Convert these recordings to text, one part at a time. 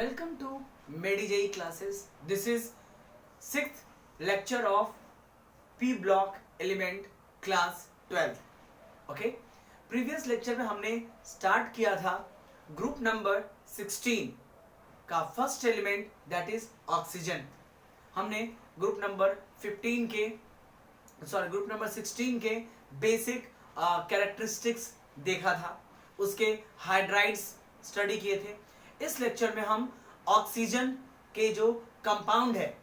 Welcome to MediJE classes. This is sixth lecture of P block element class 12. Okay. Previous lecture में हमने start किया था group number 16 का first element that is oxygen. हमने group number 16 के basic characteristics देखा था, उसके हाइड्राइड्स स्टडी किए थे. इस लेक्चर में हम ऑक्सीजन के जो कंपाउंड है,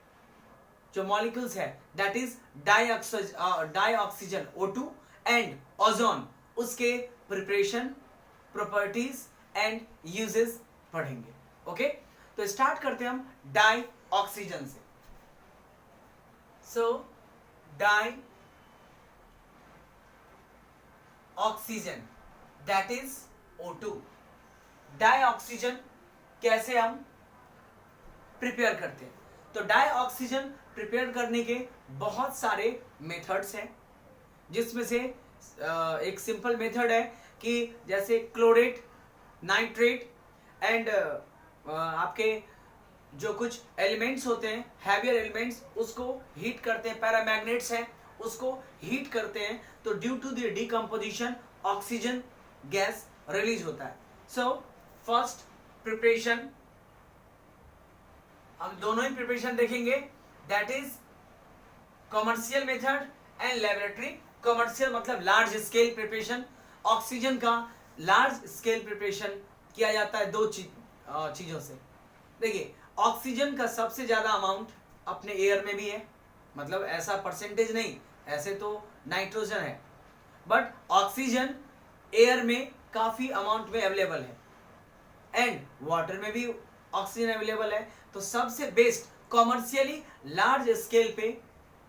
जो मॉलिक्यूल्स है, that is dioxygen O2 and ozone, उसके प्रिपरेशन, प्रॉपर्टीज एंड यूजेस पढ़ेंगे. ओके, तो स्टार्ट करते हैं हम डाइऑक्सीजन से. So dioxygen that is O2. Dioxygen कैसे हम प्रिपेयर करते हैं? तो डाइऑक्सीजन प्रिपेयर करने के बहुत सारे मेथड्स हैं, जिसमें से एक सिंपल मेथड है कि जैसे क्लोरेट, नाइट्रेट एंड आपके जो कुछ एलिमेंट्स होते हैं, हैवियर एलिमेंट्स, उसको हीट करते हैं. पैरामैग्नेट्स हैं, उसको हीट करते हैं, तो due to the decomposition oxygen gas release होता है. सो फर्स्ट प्रिपरेशन, हम दोनों ही प्रिपरेशन देखेंगे, that is commercial method and laboratory. Commercial मतलब लार्ज स्केल प्रिपरेशन. ऑक्सीजन का लार्ज स्केल प्रिपरेशन किया जाता है दो चीजों से. देखिए, ऑक्सीजन का सबसे ज्यादा अमाउंट अपने एयर में भी है, मतलब ऐसा परसेंटेज नहीं, ऐसे तो नाइट्रोजन है, बट ऑक्सीजन एयर में काफी अमाउंट में अवेलेबल है एंड वाटर में भी ऑक्सीजन अवेलेबल है. तो सबसे बेस्ट कॉमर्शियली लार्ज स्केल पे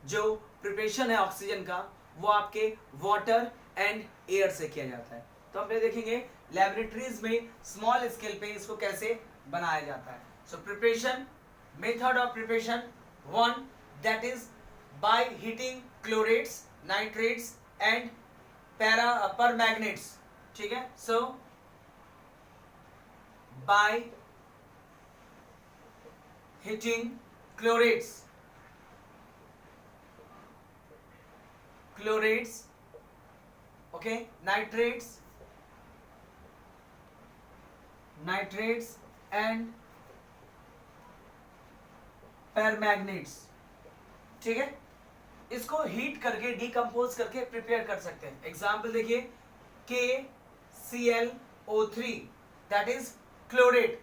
जो प्रिपरेशन है ऑक्सीजन का, वो आपके वाटर एंड एयर से किया जाता है. तो हम देखेंगे लैबोरेटरीज में स्मॉल स्केल पे इसको कैसे बनाया जाता है. So preparation, method of preparation 1, that is by heating chlorates, nitrates and permanganates. ठीक है. सो by heating chlorates, okay, nitrates and permanganates. ठीक है. इसको हीट करके, डिकम्पोज करके प्रिपेयर कर सकते हैं. एग्जाम्पल देखिए, KClO3 दैट इज क्लोरेट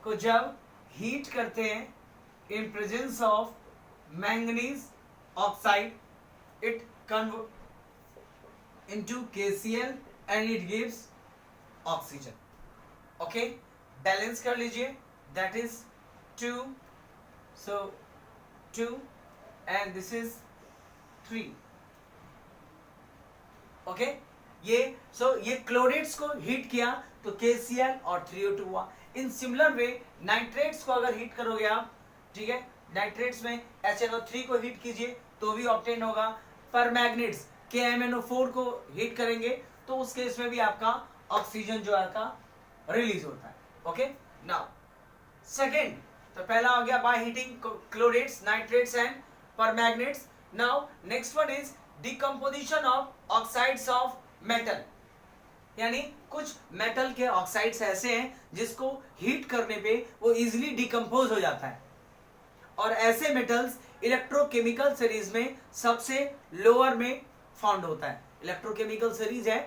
को जब हीट करते हैं इन presence of manganese oxide, it convert into KCl and it gives oxygen. Okay, balance कर लीजिए, that is 2, so 2 and this is 3. Okay, ये क्लोरेट्स को हीट किया तो KCl और 3O2 हुआ. इन सिमिलर वे नाइट्रेट्स को अगर हीट करोगे आप, ठीक है, नाइट्रेट्स में HNO3 को हीट कीजिए तो भी ऑब्टेन होगा. परमैग्नेट्स KMnO4 को हीट करेंगे तो उस केस में भी आपका ऑक्सीजन जो आपका रिलीज होता है. ओके, नाउ सेकेंड, तो पहला हो गया by heating chlorates, nitrates and permanganates. Now next one is decomposition of oxides of metal. यानी कुछ मेटल के ऑक्साइड्स ऐसे हैं जिसको हीट करने पे वो इजीली डिकम्पोज हो जाता है, और ऐसे मेटल्स इलेक्ट्रोकेमिकल सीरीज में सबसे लोअर में फाउंड होता है. इलेक्ट्रोकेमिकल सीरीज है,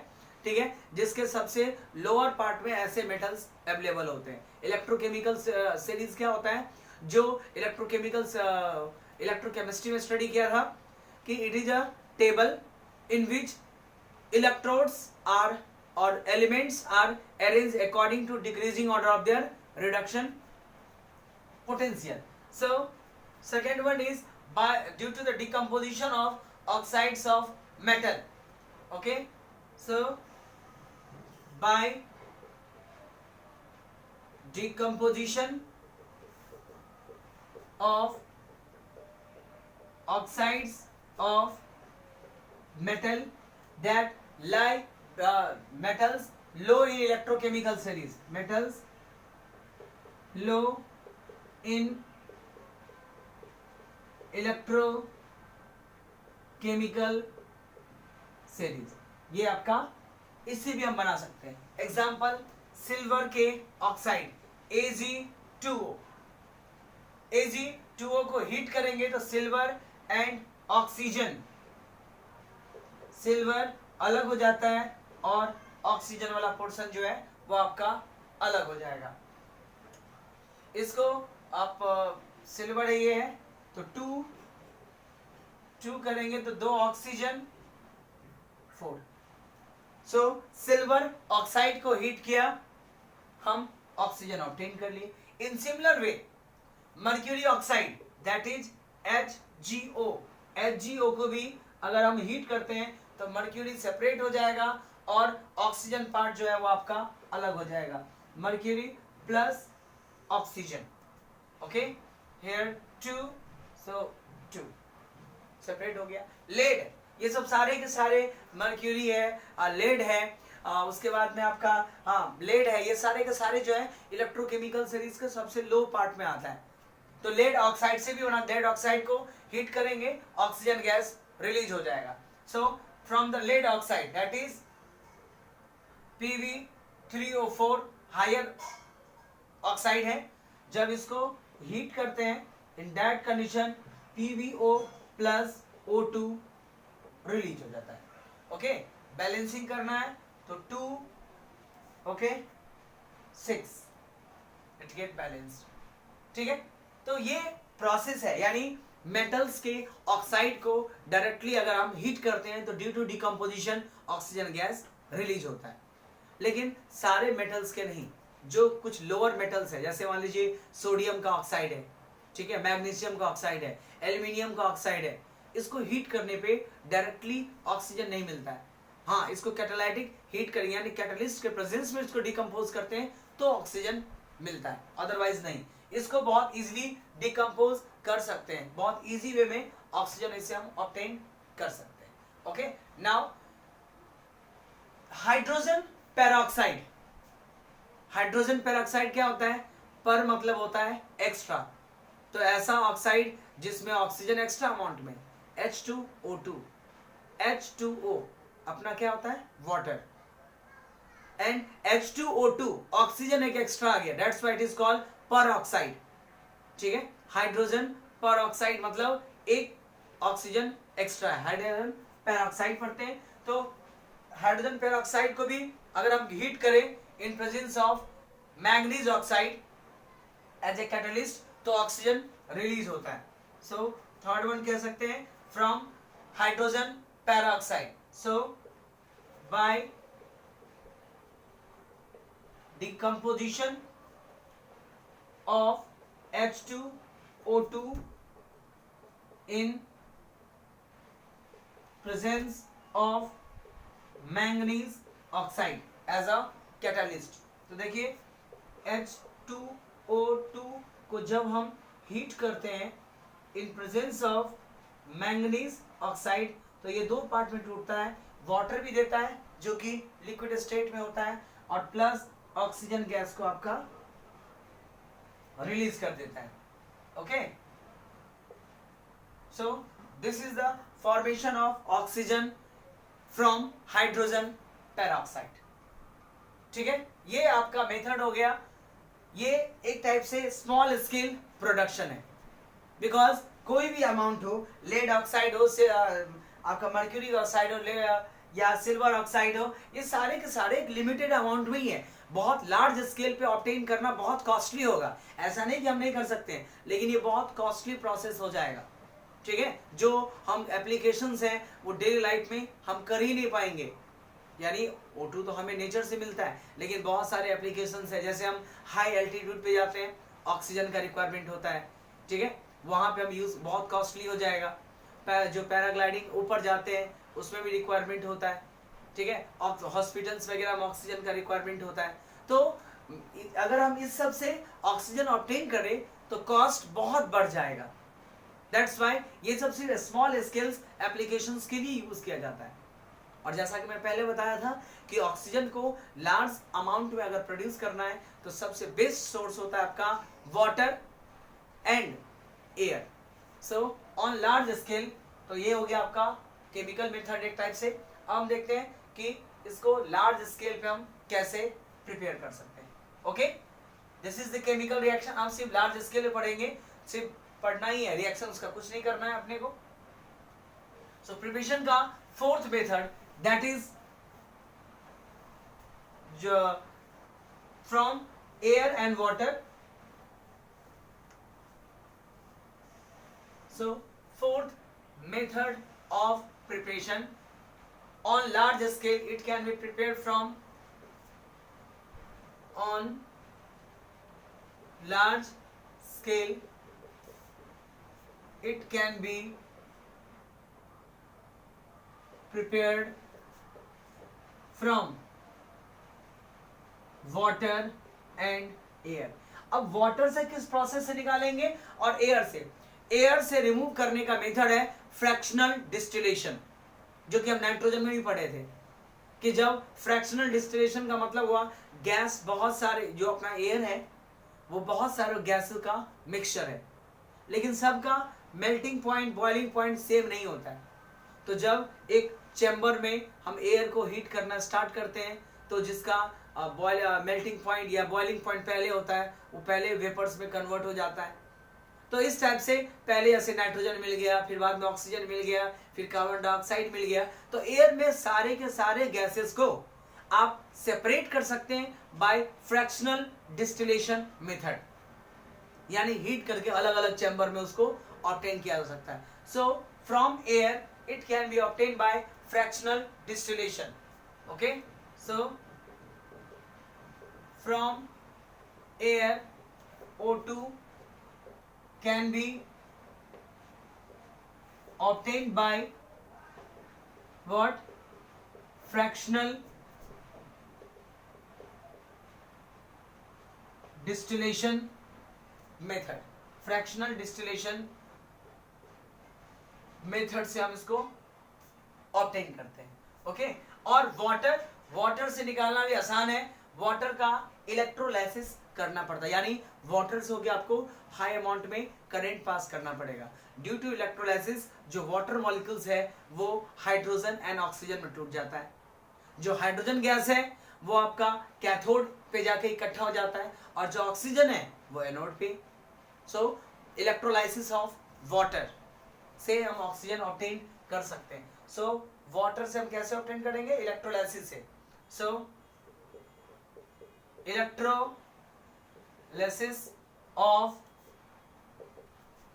ठीक है, जिसके सबसे लोअर पार्ट में ऐसे मेटल्स अवेलेबल होते हैं. इलेक्ट्रोकेमिकल सीरीज क्या होता है? जो इलेक्ट्रोकेमिस्ट्री में स्टडी किया था कि it is a table in which electrodes are or elements are arranged according to decreasing order of their reduction potential. So second one is due to the decomposition of oxides of metal. Okay, so by decomposition of oxides of metal that lie metals low in electrochemical series, metals low in electrochemical series, ये आपका इससे भी हम बना सकते हैं। Example silver के oxide Ag2O, Ag2O को हीट करेंगे तो सिल्वर एंड ऑक्सीजन, सिल्वर अलग हो जाता है और ऑक्सीजन वाला पोर्शन जो है वो आपका अलग हो जाएगा। इसको आप सिल्वर ये है तो 2 करेंगे तो 2 ऑक्सीजन 4। सो सिल्वर ऑक्साइड को हीट किया, हम ऑक्सीजन ऑब्टेन कर लिए। In similar way mercury oxide that is HgO को भी अगर हम हीट करते हैं तो मर्क्यूरी सेपरेट हो जाएगा और ऑक्सीजन पार्ट जो है वो आपका अलग हो जाएगा, mercury plus oxygen. Okay, here 2 so 2 separate हो गया। लेड, ये सब सारे के सारे मर्क्यूरी है, लेड है, उसके बाद में आपका लेड है, ये सारे के सारे जो है इलेक्ट्रोकेमिकल सीरीज के सबसे लो पार्ट में आता है। तो लेड ऑक्साइड से भी होना, लेड ऑक्साइड को हीट करेंगे ऑक्सीजन गैस रिलीज हो जाएगा। So from the lead oxide that is Pb3O4 higher oxide है, जब इसको हीट करते हैं in that condition PbO plus O2 release हो जाता है। ओके, बैलेंसिंग करना है तो 2 ओके 6 इट गेट बैलेंस्ड। ठीक है, तो ये प्रोसेस है, यानी मेटल्स के ऑक्साइड को डायरेक्टली अगर हम हीट करते हैं तो due to decomposition oxygen gas release होता है। लेकिन सारे मेटल्स के नहीं, जो कुछ लोअर मेटल्स है, जैसे मान लीजिए सोडियम का ऑक्साइड है, ठीक है, मैग्नीशियम का ऑक्साइड है, एल्यूमिनियम का ऑक्साइड है, इसको हीट करने पे डायरेक्टली ऑक्सीजन नहीं मिलता है। हाँ, इसको कैटालाइटिक हीट करेंगे यानी कैटलिस्ट के प्रेजेंस में इसको डिकम्पोज करते हैं तो ऑक्सीजन मिलता है, अदरवाइज नहीं। इसको बहुत इजीली डिकम्पोज कर सकते हैं, बहुत इजी वे में ऑक्सीजन इसे हम ऑब्टेन कर सकते हैं। Okay, now hydrogen peroxide. Hydrogen peroxide क्या होता है? पर मतलब होता है एक्स्ट्रा, तो ऐसा ऑक्साइड जिसमें ऑक्सीजन एक्स्ट्रा अमाउंट में, H2O2, H2O अपना क्या होता है? वाटर, एंड H2O2 ऑक्सीजन एक एक्स्ट्रा आ गया, that's why it is called peroxide. ठीक है, हाइड्रोजन पेरोक्साइड मतलब एक ऑक्सीजन एक्स्ट्रा है, हाइड्रोजन पेरोक्साइड पढ़ते हैं। तो हाइड्रोजन पेरोक्साइड को भी अगर हम हीट करें in presence of manganese oxide as a catalyst तो ऑक्सीजन रिलीज होता है। सो थर्ड वन कह सकते हैं from hydrogen peroxide. So by decomposition of H2O2 in presence of manganese oxide as a catalyst। तो देखिए H2O2 को जब हम हीट करते हैं in presence of manganese oxide तो ये दो पार्ट में टूटता है, वाटर भी देता है जो कि लिक्विड स्टेट में होता है और प्लस ऑक्सीजन गैस को आपका रिलीज कर देता है। Okay, so this is the formation of oxygen from hydrogen peroxide. ठीक है, ये आपका मेथड हो गया। ये एक टाइप से स्मॉल स्केल प्रोडक्शन है, बिकॉज कोई भी अमाउंट हो, लेड ऑक्साइड हो, आपका मर्क्यूरी ऑक्साइड हो या सिल्वर ऑक्साइड हो, ये सारे के सारे एक लिमिटेड अमाउंट में ही है। बहुत लार्ज स्केल पे ऑब्टेन करना बहुत कॉस्टली होगा, ऐसा नहीं कि हम नहीं कर सकते हैं, लेकिन ये बहुत कॉस्टली प्रोसेस हो जाएगा। ठीक है, जो हम एप्लीकेशंस हैं वो डेली लाइफ में हम कर ही नहीं पाएंगे। यानी O2 तो हमें नेचर से मिलता है, लेकिन बहुत सारे एप्लीकेशंस हैं, जैसे हम हाई एल्टीट्यूड पे जाते हैं, ऑक्सीजन का रिक्वायरमेंट होता है। ठीक है, वहाँ पे हम यूज बहुत कॉस्टली हो जाएगा। जो पैराग्लाइडिंग ऊपर जाते हैं उसमें भी रिक्वायरमेंट होता है। ठीक है, हॉस्पिटल्स वगैरह में ऑक्सीजन का रिक्वायरमेंट होता है। तो अगर हम इस सब से ऑक्सीजन ऑब्टेन करें तो कॉस्ट बहुत बढ़ जाएगा। दैट्स व्हाई ये सब सिर्फ स्मॉल स्केल्स एप्लीकेशंस के लिए यूज किया जाता है। और जैसा कि मैं पहले बताया था कि ऑक्सीजन को लार्ज अमाउंट में अगर प्रोड्यूस करना है तो सबसे बेस्ट सोर्स होता है आपका water and air. So on large scale, तो ये हो गया आपका केमिकल मेथड एक टाइप से। अब हम देखते हैं कि इसको लार्ज स्केल पे हम कैसे प्रिपेयर कर सकते हैं। Okay, this is the chemical reaction. आप सिर्फ लार्ज स्केल पे पढ़ेंगे, सिर्फ पढ़ना ही है, रिएक्शन उसका कुछ नहीं करना है अपने को। सो प्रिपरेशन का fourth method that is from air and water. So fourth method of preparation on large scale, it can be prepared from on large scale, it can be prepared from water and air। अब water से किस process से निकालेंगे और air से remove करने का method है फ्रैक्शनल डिस्टिलेशन, जो कि हम नाइट्रोजन में भी पढ़े थे कि जब फ्रैक्शनल डिस्टिलेशन का मतलब हुआ गैस बहुत सारे, जो अपना एयर है वो बहुत सारे गैस का मिक्सचर है, लेकिन सबका melting point, boiling point same नहीं होता है। तो जब एक चैम्बर में हम एयर को हीट करना स्टार्ट करते हैं तो जिसका मेल्टिंग पॉइंट या बॉइलिंग पॉइंट पहले होता है वो पहले वेपर्स में कन्वर्ट हो जाता है। तो इस टाइप से पहले जैसे नाइट्रोजन मिल गया, फिर बाद में ऑक्सीजन मिल गया, फिर कार्बन डाइऑक्साइड मिल गया। तो एयर में सारे के सारे गैसेस को आप सेपरेट कर सकते हैं बाय फ्रैक्शनल डिस्टिलेशन मेथड, यानी हीट करके अलग अलग चैम्बर में उसको ऑब्टेन किया जा सकता है। So from air it can be obtain bye fractional distillation. Okay, so from air O2 can be obtained by what? Fractional distillation method। Fractional distillation method से हम इसको ऑब्टेन करते हैं। ओके, और वाटर से निकालना भी आसान है। वाटर का इलेक्ट्रोलाइसिस करना पड़ता है, यानी वाटर से होकर आपको हाई अमाउंट में करंट पास करना पड़ेगा। ड्यू टू इलेक्ट्रोलाइसिस जो वाटर मॉलिक्यूल्स है वो हाइड्रोजन एंड ऑक्सीजन में टूट जाता है। जो हाइड्रोजन गैस है वो आपका कैथोड पे जाके इकट्ठा हो जाता है और जो ऑक्सीजन है वो एनोड पे। सो इलेक्ट्रोलाइसिस ऑफ वाटर से हम ऑक्सीजन ऑब्टेन कर सकते हैं। सो वाटर से हम कैसे ऑब्टेन करेंगे? इलेक्ट्रोलाइसिस से। सो electrolysis of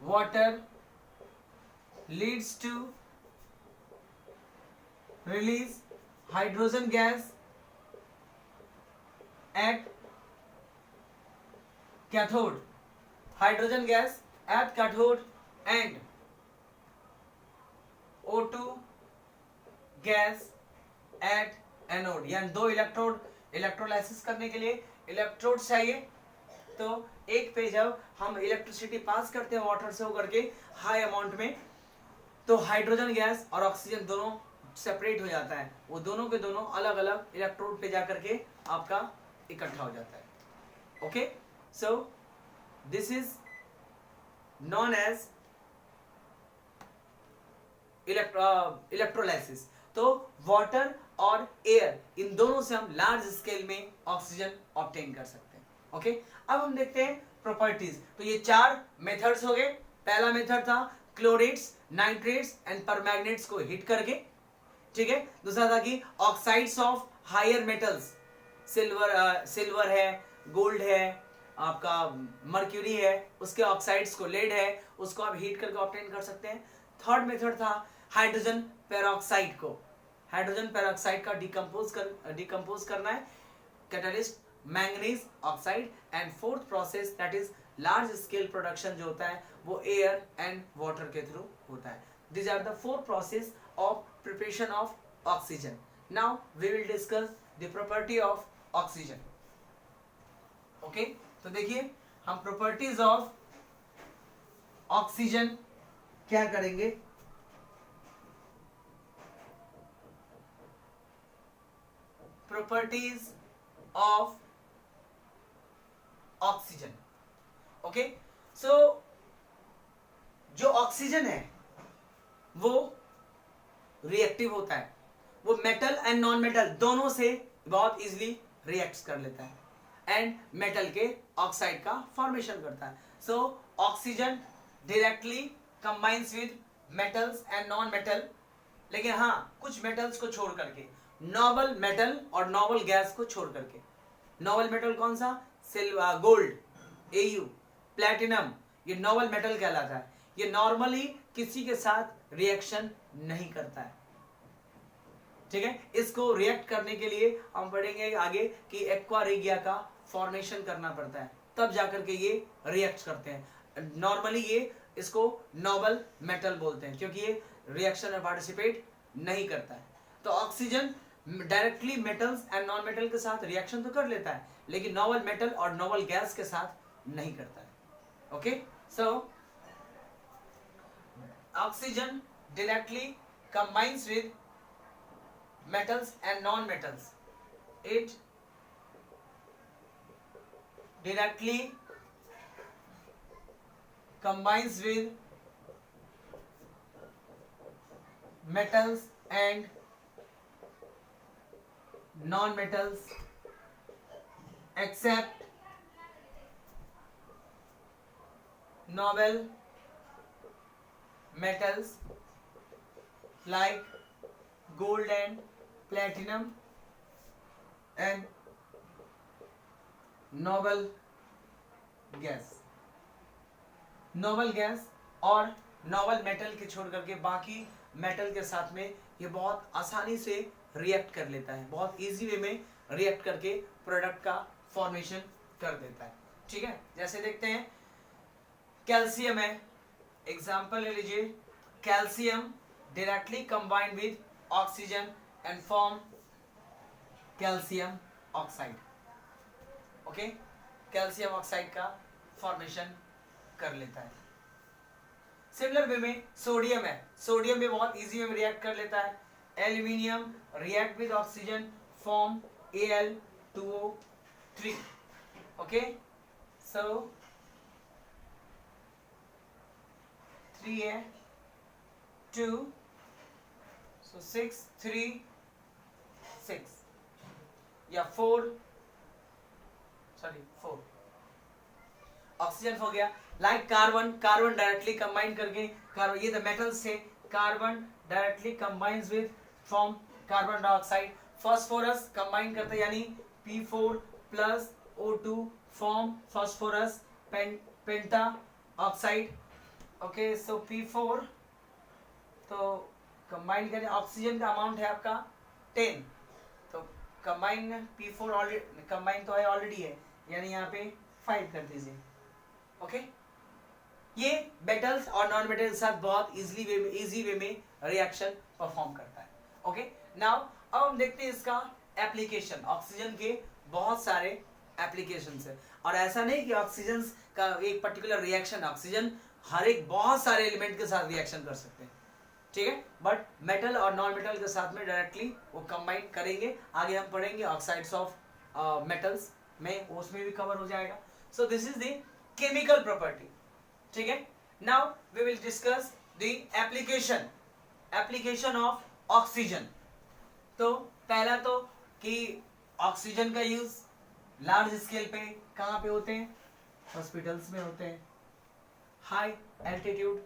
water leads to release hydrogen gas at cathode, hydrogen gas at cathode and O2 gas at anode. यानी दो इलेक्ट्रोलाइसिस करने के लिए इलेक्ट्रोड चाहिए। तो एक पे जब हम इलेक्ट्रिसिटी पास करते हैं वाटर से होकर के हाई अमाउंट में, तो हाइड्रोजन गैस और ऑक्सीजन दोनों सेपरेट हो जाता है, वो दोनों के दोनों अलग अलग इलेक्ट्रोड पे जाकर के आपका इकट्ठा हो जाता है। Okay, so this is known as electrolysis. तो वाटर और एयर इन दोनों से हम लार्ज स्केल में ऑक्सीजन ऑब्टेन कर सकते हैं। ओके, अब हम देखते हैं प्रॉपर्टीज। तो ये चार मेथड्स हो गए। पहला मेथड था क्लोरेट्स, नाइट्रेट्स एंड परमैंगनेट्स को हीट करके, ठीक है। दूसरा था कि oxides of higher metals, silver है, गोल्ड है, आपका मर्क्यूरी है, उसके ऑक्साइड्स को, लेड है, उसको आप हीट करके ऑब्टेन कर सकते हैं। थर्ड मेथड था हाइड्रोजन पेरोक्साइड को, हाइड्रोजन पेरोक्साइड का डिकम्पोज करना है, catalyst manganese oxide. And fourth process that is large scale production जो होता है वो एयर एंड वाटर के थ्रू होता है। These are the four process of preparation of oxygen. Now we will discuss the property of oxygen. Okay, तो देखिए हम properties of oxygen क्या करेंगे। properties of oxygen. ओके, सो जो ऑक्सीजन है वो रिएक्टिव होता है, वो मेटल एंड नॉन मेटल दोनों से बहुत इजीली रिएक्ट कर लेता है एंड मेटल के ऑक्साइड का फॉर्मेशन करता है. So oxygen directly combines with metals and non metal, लेकिन हाँ कुछ मेटल्स को छोड़ करके, नोबल मेटल और नोबल गैस को छोड़ करके. नोबल मेटल कौन सा? सिल्वर, गोल्ड, एयू, प्लैटिनम, ये नोबल मेटल कहलाता है. ये नॉर्मली किसी के साथ रिएक्शन नहीं करता है. ठीक है, इसको रिएक्ट करने के लिए हम पढ़ेंगे आगे कि एक्वा रेगिया का फॉर्मेशन करना पड़ता है, तब जाकर के ये रिएक्ट करते हैं. नॉर्मली ये इसको नोबल मेटल बोलते हैं क्योंकि ये रिएक्शन में पार्टिसिपेट नहीं करता है. तो oxygen directly metals and non metal के साथ रिएक्शन तो कर लेता है, लेकिन नोबल मेटल और नोबल गैस के साथ नहीं करता है. Okay, so oxygen directly combines with metals and non-metals. It directly combines with metals and non-metals except noble metals like gold and platinum and noble gas. Noble gas और Nobel metal के छोड़ करके बाकी मेटल के साथ में ये बहुत आसानी से रिएक्ट कर लेता है, बहुत इजी वे में रिएक्ट करके प्रोडक्ट का फॉर्मेशन कर देता है. ठीक है, जैसे देखते हैं कैल्शियम है, एग्जांपल ले लीजिए. Calcium directly combined with oxygen and form calcium oxide. Okay, calcium oxide का फॉर्मेशन कर लेता है. सिमिलर वे में सोडियम है, सोडियम भी बहुत इजी में रिएक्ट कर लेता है. Aluminium react with oxygen form Al2O3. Okay, so 3 है 2, so 6 3 6 या 4 ऑक्सीजन हो गया. Like carbon, carbon directly combine करके, कार्बन ये द मेटल्स से, carbon directly combines with form carbon dioxide. Phosphorus combine करते हैं यानी P4 plus O2 form phosphorus penta oxide. Okay, so P4 तो कंबाइन करें, ऑक्सीजन का अमाउंट है आपका 10, तो कंबाइन P4 ऑलरेडी कंबाइन तो है ऑलरेडी है, यानी यहाँ पे 5 कर दीजिए. ओके, ये मेटल्स और नॉन मेटल के साथ बहुत इजी वे में रिएक्शन परफॉर्म करता है. ओके, नाउ अब हम देखते हैं इसका एप्लीकेशन. ऑक्सीजन के बहुत सारे एप्लीकेशंस है, और ऐसा नहीं कि ऑक्सीजन का एक पर्टिकुलर रिएक्शन, ऑक्सीजन हर एक बहुत सारे एलिमेंट के साथ रिएक्शन कर सकते हैं. ठीक है, बट मेटल और नॉन मेटल के साथ में डायरेक्टली वो कंबाइन करेंगे. आगे हम पढ़ेंगे ऑक्साइड्स ऑफ मेटल्स में, उसमें भी कवर हो जाएगा. So this is the chemical property. ठीक है, now we will discuss the application of oxygen. तो पहला तो कि ऑक्सीजन का यूज लार्ज स्केल पे कहाँ पे होते हैं? हॉस्पिटल्स में होते हैं, हाई एल्टीट्यूड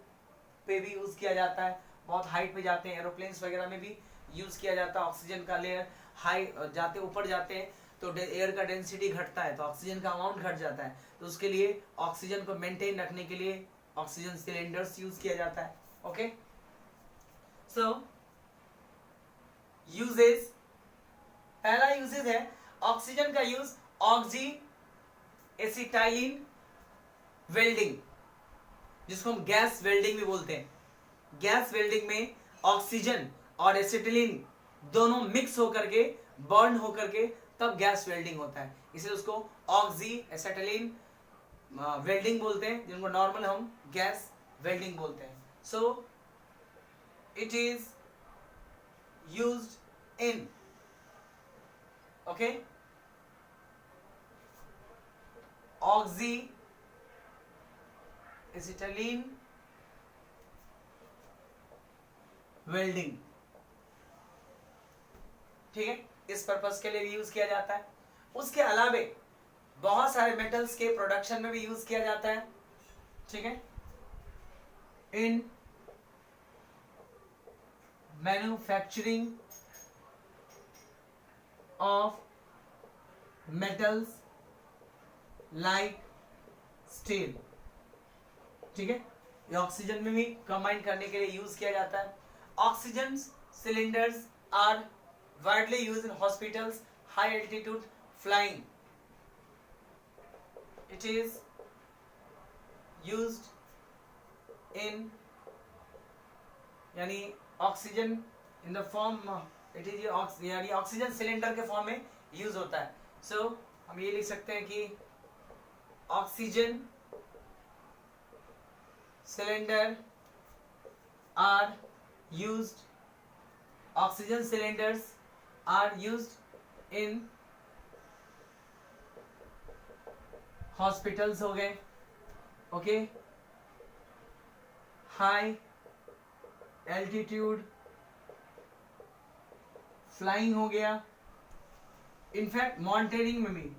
पे भी यूज किया जाता है, बहुत हाइट पे जाते हैं, एरोप्लेन्स वगैरह में भी यूज किया जाता है. ऑक्सीजन का लेयर हाई जाते ऊपर जाते हैं तो एयर का डेंसिटी घटता है, तो ऑक्सीजन का अमाउंट घट जाता है, तो उसके लिए ऑक्सीजन को मेंटेन रखने के लिए ऑक्सीजन सिलेंडर्स यूज किया जाता है. ओके, सो यूजेस, पहला यूजेस है ऑक्सीजन का यूज ऑक्सी एसिटाइलिन वेल्डिंग, जिसको हम गैस वेल्डिंग भी बोलते हैं. गैस वेल्डिंग में ऑक्सीजन और एसिटिलीन दोनों मिक्स होकर के बर्न होकर के तब गैस वेल्डिंग होता है, इसलिए उसको ऑक्सी एसिटिलीन वेल्डिंग बोलते हैं, जिनको नॉर्मल हम गैस वेल्डिंग बोलते हैं. सो it is used in okay, oxy acetylene welding, ठीक है, इस पर्पस के लिए भी यूज किया जाता है। उसके अलावे बहुत सारे मेटल्स के प्रोडक्शन में भी यूज किया जाता है, ठीक है, इन manufacturing of metals like steel, ठीक है, ये ऑक्सीजन में भी कंबाइन करने के लिए यूज किया जाता है। Oxygen cylinders are widely use in hospitals, high altitude flying, it is used in, यानी oxygen in the form, it is यानी ऑक्सीजन सिलेंडर के फॉर्म में यूज होता है। सो हम ये लिख सकते हैं कि oxygen cylinder are used, oxygen cylinders are used in hospitals हो गए, ओके, हाई एल्टीट्यूड फ्लाइंग हो गया, इनफैक्ट माउंटेनिंग में भी,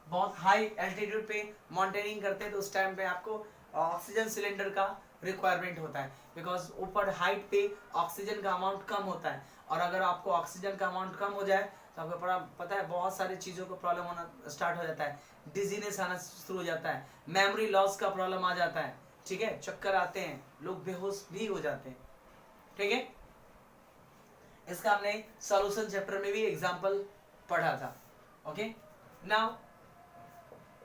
बहुत हाई एल्टीट्यूड पे माउंटेनिंग करते हैं तो उस टाइम पे आपको ऑक्सीजन सिलेंडर का रिक्वायरमेंट होता है, बिकॉज ऊपर हाइट पे ऑक्सीजन का अमाउंट कम होता है, और अगर आपको ऑक्सीजन का अमाउंट कम हो जाए तो आपको पता है बहुत सारी चीज़ों को प्रॉब्लम होना स्टार्ट हो जाता है, डिजीनेस आना शुरू हो जाता है, मेमोरी लॉस का प्रॉब्लम आ जाता है, ठीक है, चक्कर आते हैं, लोग बेहोश भी हो जाते हैं, ठीक है। इसका हमने सॉल्यूशन चैप्टर में भी एग्जांपल पढ़ा था, ओके। नाउ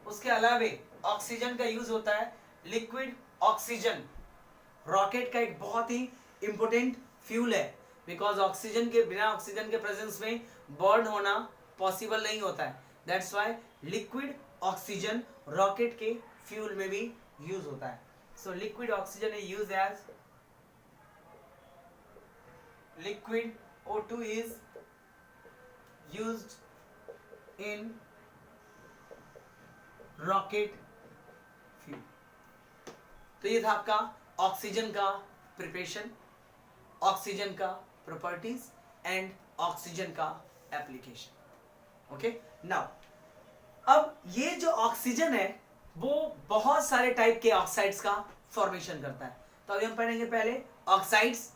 उसके अलावे ऑक्सीजन का यूज होता है, लिक्विड ऑक्सीजन रॉकेट का एक बहुत ही इंपॉर्टेंट फ्यूल है, बिकॉज ऑक्सीजन के बिना, ऑक्सीजन के प्रेजेंस में बर्न होना पॉसिबल नहीं होता है, that's why liquid oxygen rocket के फ्यूल में भी यूज होता है। So liquid oxygen is used as liquid O2 is used in rocket fuel. तो ये था आपका ऑक्सीजन का प्रिपरेशन, ऑक्सीजन का प्रॉपर्टीज एंड ऑक्सीजन का एप्लीकेशन, ओके। नाउ अब ये जो ऑक्सीजन है वो बहुत सारे टाइप के ऑक्साइड्स का फॉर्मेशन करता है, तो अभी हम पढ़ेंगे पहले ऑक्साइड्स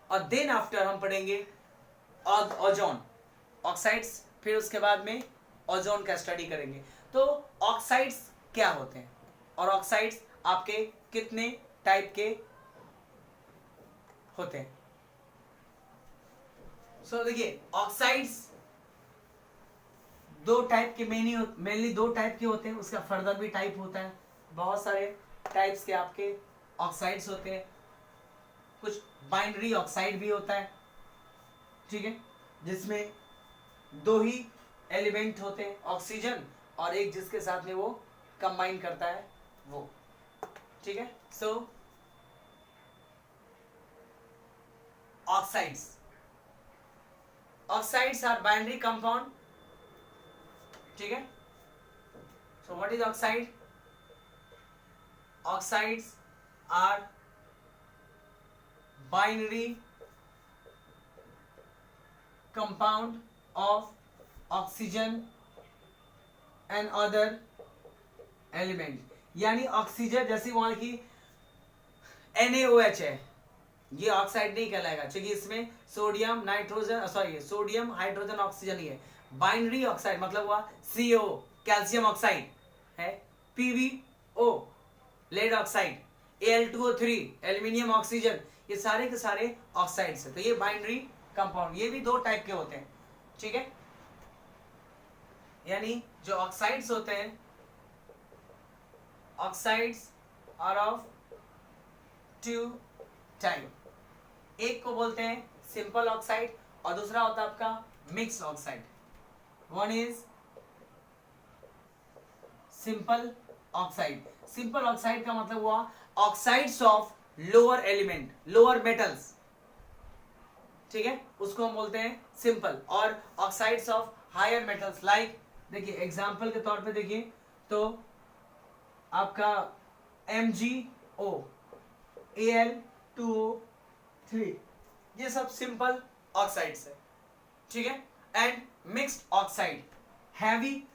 और देन आफ्टर हम पढ़ेंगे ओजोन ऑक्साइड्स, फिर उसके बाद में ओजोन का स्टडी करेंगे। तो ऑक्साइड्स क्या होते हैं और ऑक्साइड्स आपके कितने टाइप के होते हैं। सो देखिए ऑक्साइड्स दो टाइप के, मेनली दो टाइप के होते हैं, उसका फर्दर भी टाइप होता है, बहुत सारे टाइप्स के आपके ऑक्साइड्स होते हैं, कुछ बाइनरी ऑक्साइड भी होता है, ठीक है, जिसमें दो ही एलिमेंट होते हैं, ऑक्सीजन और एक जिसके साथ में वो कंबाइन करता है वो, ठीक है। So oxides are binary compound, ठीक है। So what is oxide? Oxides are binary compound of oxygen and other element, यानी ऑक्सीजन जैसे वहां की NaOH है, ये ऑक्साइड नहीं कहलाएगा क्योंकि इसमें sodium nitrogen sodium hydrogen oxygen ही है। बाइनरी ऑक्साइड मतलब हुआ CO कैल्शियम ऑक्साइड है, PbO lead oxide, Al2O3 aluminium oxygen, ये सारे के सारे ऑक्साइड्स है। तो ये बाइनरी कंपाउंड, ये भी दो टाइप के होते हैं, ठीक है। यानी जो ऑक्साइड्स होते हैं, oxides are of two type, एक को बोलते हैं सिंपल ऑक्साइड और दूसरा होता है आपका mix oxide. One is simple oxide, simple oxide का मतलब हुआ oxides of lower element, lower metals, ठीक है, उसको हम बोलते हैं सिंपल। और oxides of higher metals like, देखिए एग्जांपल के तौर पे देखिए तो आपका MgO, Al2O3, ये सब सिंपल ऑक्साइड्स है, ठीक है। And mixed oxide, heavy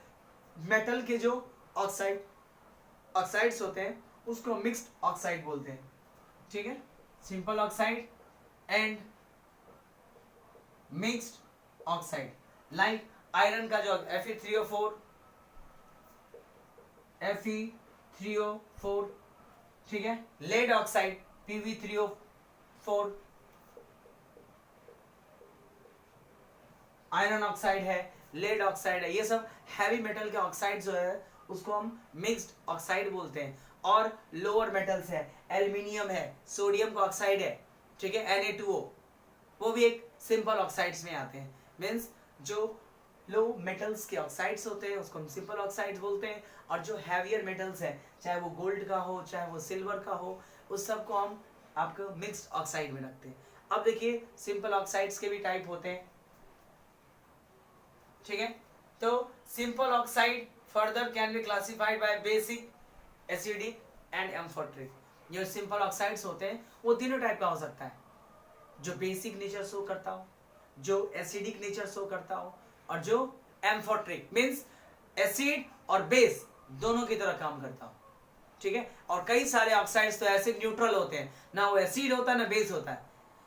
metal के जो ऑक्साइड्स होते हैं उसको मिक्स्ड ऑक्साइड बोलते हैं, ठीक है। Simple oxide and mixed oxide like iron का जो Fe3O4, ठीक है। Lead oxide Pb3O4, iron oxide है, लेड ऑक्साइड है, ये सब हैवी मेटल के ऑक्साइड जो है उसको हम मिक्स्ड ऑक्साइड बोलते हैं। और लोअर मेटल्स है, एल्यूमिनियम है, सोडियम का ऑक्साइड है, ठीक है, Na2O, वो भी एक सिंपल ऑक्साइड्स में आते हैं। मीन्स जो लो मेटल्स के ऑक्साइड्स होते हैं उसको हम सिंपल ऑक्साइड्स बोलते हैं, और जो हैवियर मेटल्स है, चाहे वो गोल्ड का हो चाहे वो सिल्वर का हो, उस सब को हम आपको मिक्स्ड ऑक्साइड में रखते हैं। अब देखिए सिंपल ऑक्साइड्स के भी टाइप होते हैं, ठीक है। तो simple oxide further can be classified by basic, acidic and amphoteric. जो सिंपल ऑक्साइड्स होते हैं वो तीनों टाइप का हो सकता है, जो बेसिक नेचर शो करता हो, जो एसिडिक नेचर शो करता हो, और जो एम्फोट्रिक मीन्स एसिड और बेस दोनों की तरह काम करता हो, ठीक है। और कई सारे ऑक्साइड्स तो ऐसे न्यूट्रल होते हैं, ना वो एसिड होता है ना बेस होता है,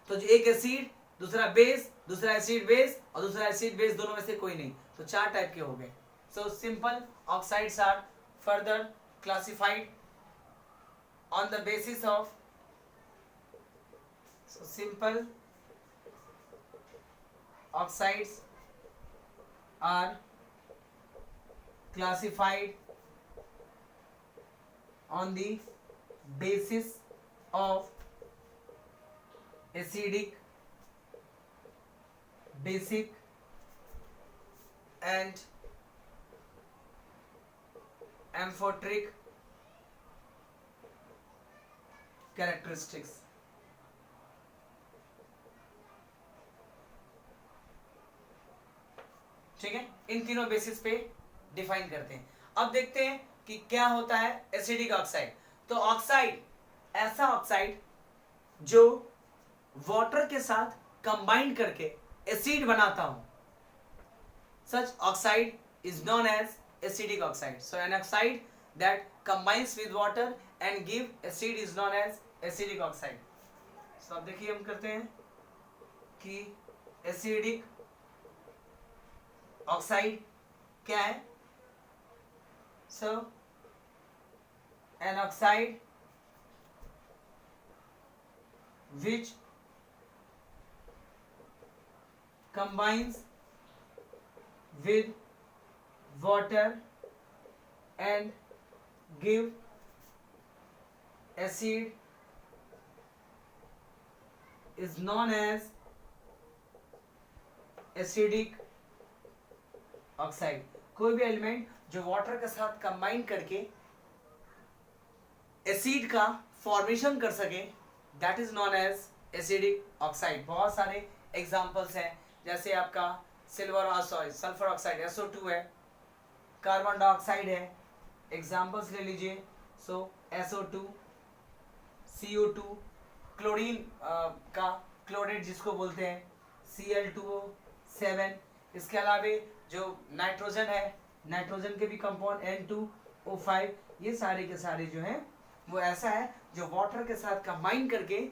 तो जो एक एसिड दूसरा बेस, दूसरा एसिड बेस और दूसरा एसिड बेस, दोनों में से कोई नहीं, तो 4 टाइप के हो गए। So simple oxides are further classified on the basis of, simple oxides are classified on the basis of acidic, basic and amphoteric characteristics, ठीक है। इन तीनों बेसिस पे डिफाइन करते हैं। अब देखते हैं कि क्या होता है एसिडिक ऑक्साइड। तो ऑक्साइड ऐसा ऑक्साइड जो वाटर के साथ कंबाइन करके एसिड बनाता हो, such oxide is known as acidic oxide. So an oxide that combines with water and give acid is known as acidic oxide. So अब देखिए हम करते हैं कि एसिडिक ऑक्साइड क्या है। So an oxide which combines with water and give acid is known as acidic oxide. कोई भी एलिमेंट जो वाटर के साथ कंबाइन करके एसिड का फॉर्मेशन कर सके, that is known as acidic oxide. बहुत सारे एग्जांपल्स हैं, जैसे आपका सल्फर ऑक्साइड SO2 है, कार्बन डाइऑक्साइड है, एग्जांपल्स ले लीजिए। सो SO2, CO2, क्लोरीन का क्लोरेट जिसको बोलते हैं Cl2O7। इसके अलावा जो नाइट्रोजन है, नाइट्रोजन के भी कंपाउंड N2O5, ये सारे के सारे जो हैं वो ऐसा है जो वाटर के साथ कंबाइन करके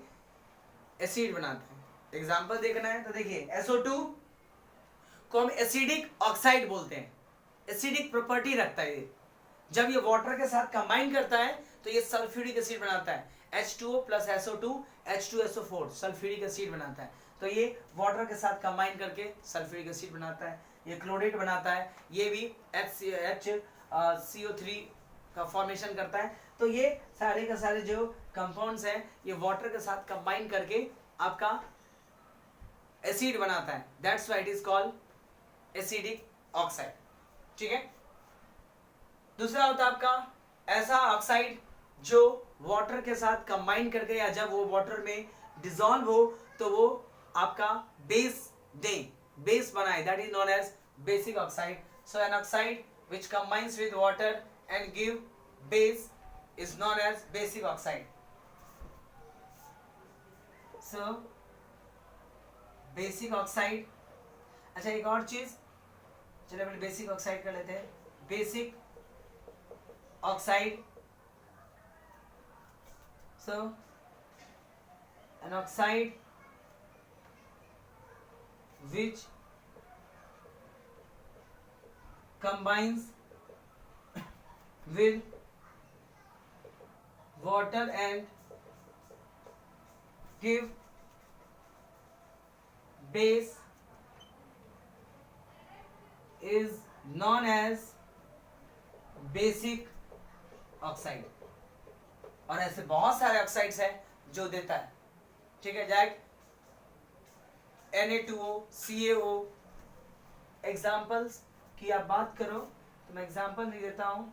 एसिड बनाते हैं। एग्जाम्पल देखना है तो देखिए SO2 को हम एसिडिक ऑक्साइड बोलते हैं, एसिडिक प्रॉपर्टी रखता है ये। जब ये वाटर के साथ कंबाइन करता है तो ये सल्फ्यूरिक एसिड बनाता है, H2O plus SO2 H2SO4 sulphuric acid बनाता है। तो ये वाटर के साथ कंबाइन करके सल्फ्यूरिक एसिड बनाता है, ये क्लोरेट बनाता है, ये भी HCO3 का फॉर्मेशन करता है। तो ये सारे के सारे जो कंपाउंड्स हैं ये वाटर के साथ कंबाइन करके आपका एसिड बनाता है, that's why it is called acidic oxide, ठीक है। दूसरा होता है आपका ऐसा ऑक्साइड जो वाटर के साथ कंबाइन करके या जब वो वाटर में डिसॉल्व हो तो वो आपका बेस दे, बेस बनाए, that is known as basic oxide. So an oxide which combines with water and give base is known as basic oxide. So basic oxide. अच्छा एक और चीज, चलिए पहले बेसिक ऑक्साइड कर लेते हैं. Basic oxide, so an oxide which combines with water and give base is known as basic oxide. और ऐसे बहुत सारे ऑक्साइड्स हैं जो देता है, ठीक है. Jack Na2O, CaO. एग्जाम्पल्स की आप बात करो तो मैं एग्जाम्पल नहीं देता हूं.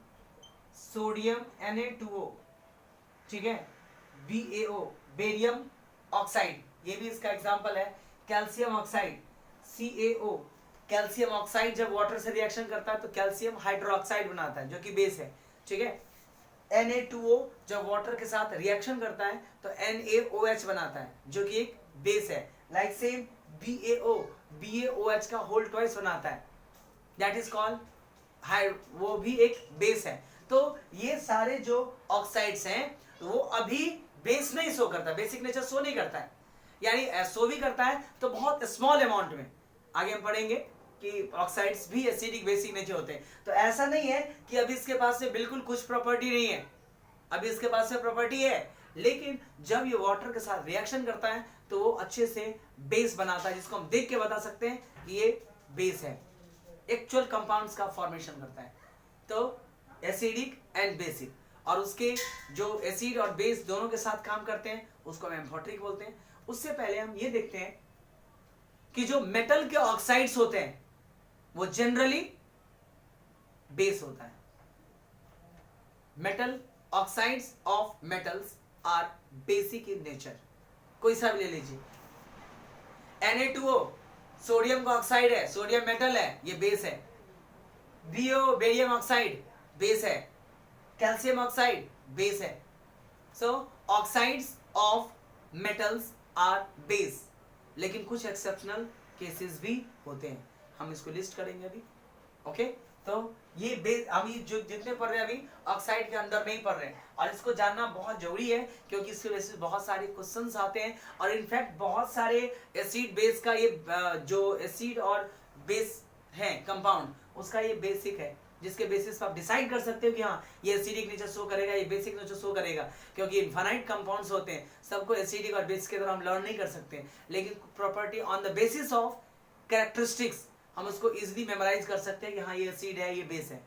सोडियम Na2O, ठीक है. BaO, बेरियम ऑक्साइड, ये भी इसका एग्जाम्पल है. Calcium oxide, CaO. Calcium oxide जब वाटर से रिएक्शन करता है तो कैल्शियम हाइड्रोक्साइड बनाता है जो कि बेस है, ठीक है. Na2O जब वाटर के साथ रिएक्शन करता है तो NaOH बनाता है जो कि एक बेस है. लाइक सेम BaO, BaOH का होल ट्वाइस बनाता है, दैट इज कॉल्ड, वो भी एक बेस है. तो ये सारे जो ऑक्साइड्स हैं वो अभी बेस नहीं शो करता, बेसिक नेचर शो नहीं करता है, यानी शो भी करता है तो बहुत स्मॉल अमाउंट में. आगे हम पढ़ेंगे कि ऑक्साइड्स भी एसिडिक बेसिक नेचर होते हैं. तो ऐसा नहीं है कि अभी इसके पास से बिल्कुल कुछ प्रॉपर्टी नहीं है, अभी इसके पास से प्रॉपर्टी है, लेकिन जब ये वाटर के साथ रिएक्शन करता है तो वो अच्छे से बेस बनाता है, जिसको हम देख के बता सकते हैं कि ये बेस है, एक्चुअल कंपाउंड्स का फॉर्मेशन करता है. तो एसिडिक एंड बेसिक, और उसके जो एसिड और बेस दोनों के साथ काम करते हैं उसको हम एम्फोटरिक बोलते हैं. उससे पहले हम ये देखते हैं कि जो मेटल के ऑक्साइड्स होते हैं वो जनरली बेस होता है. Metal oxides of metals are basic in nature. कोई सा भी ले लीजिए. Na2O सोडियम का ऑक्साइड है, सोडियम मेटल है, ये बेस है. BaO बेरियम ऑक्साइड बेस है. कैल्शियम ऑक्साइड बेस है. So oxides of metals are base, लेकिन कुछ एक्सेप्शनल केसेस भी होते हैं, हम इसको लिस्ट करेंगे अभी. ओके तो ये बेस हम ये जो जितने पढ़ रहे हैं अभी ऑक्साइड के अंदर नहीं पढ़ रहे हैं, और इसको जानना बहुत जरूरी है क्योंकि इसके वजह से बहुत सारे क्वेश्चंस आते हैं. और इनफैक्ट बहुत सारे एसिड बेस का ये जो एसिड और बेस है कंपाउंड उसका ये बेसिक है, जिसके बेसिस पर आप डिसाइड कर सकते हो कि हाँ ये एसिडिक नेचर शो करेगा, ये बेसिक नेचर शो करेगा. क्योंकि इनफाइनाइट कंपाउंड्स होते हैं, सबको एसिडिक और बेसिक के तरह हम लर्न नहीं कर सकते, लेकिन property on the basis of characteristics हम उसको इजीली मेमोराइज कर सकते हैं कि हाँ ये एसिड है, ये बेस है,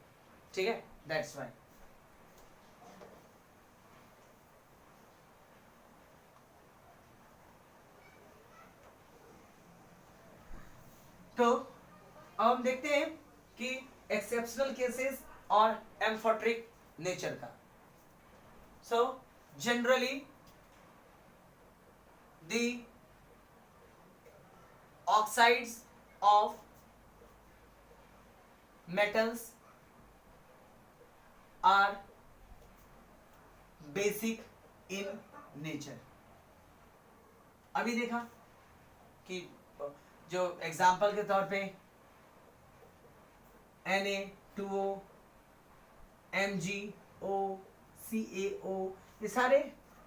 ठीक है. That's why. तो अब हम देखते हैं कि एक्सेप्शनल केसेस और एम्फोट्रिक नेचर का. So generally the oxides of metals are basic in nature. अभी देखा कि जो एग्जाम्पल के तौर पे Na2O, MgO, CaO, ये सारे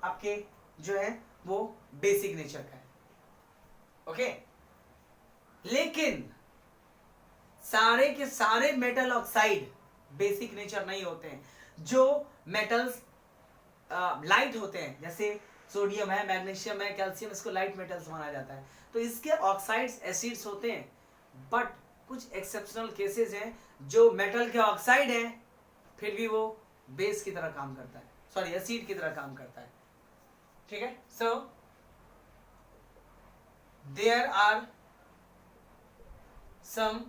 आपके जो है वो बेसिक नेचर का है. ओके लेकिन सारे के सारे मेटल ऑक्साइड बेसिक नेचर नहीं होते हैं. जो मेटल्स लाइट होते हैं जैसे सोडियम है, मैग्नीशियम है, कैल्शियम, इसको लाइट मेटल्स माना जाता है. तो इसके ऑक्साइड्स एसिड्स होते हैं, बट कुछ एक्सेप्शनल केसेस हैं जो मेटल के ऑक्साइड हैं फिर भी वो बेस की तरह काम करता है, सॉरी एसिड की तरह काम करता है, ठीक है. So there are some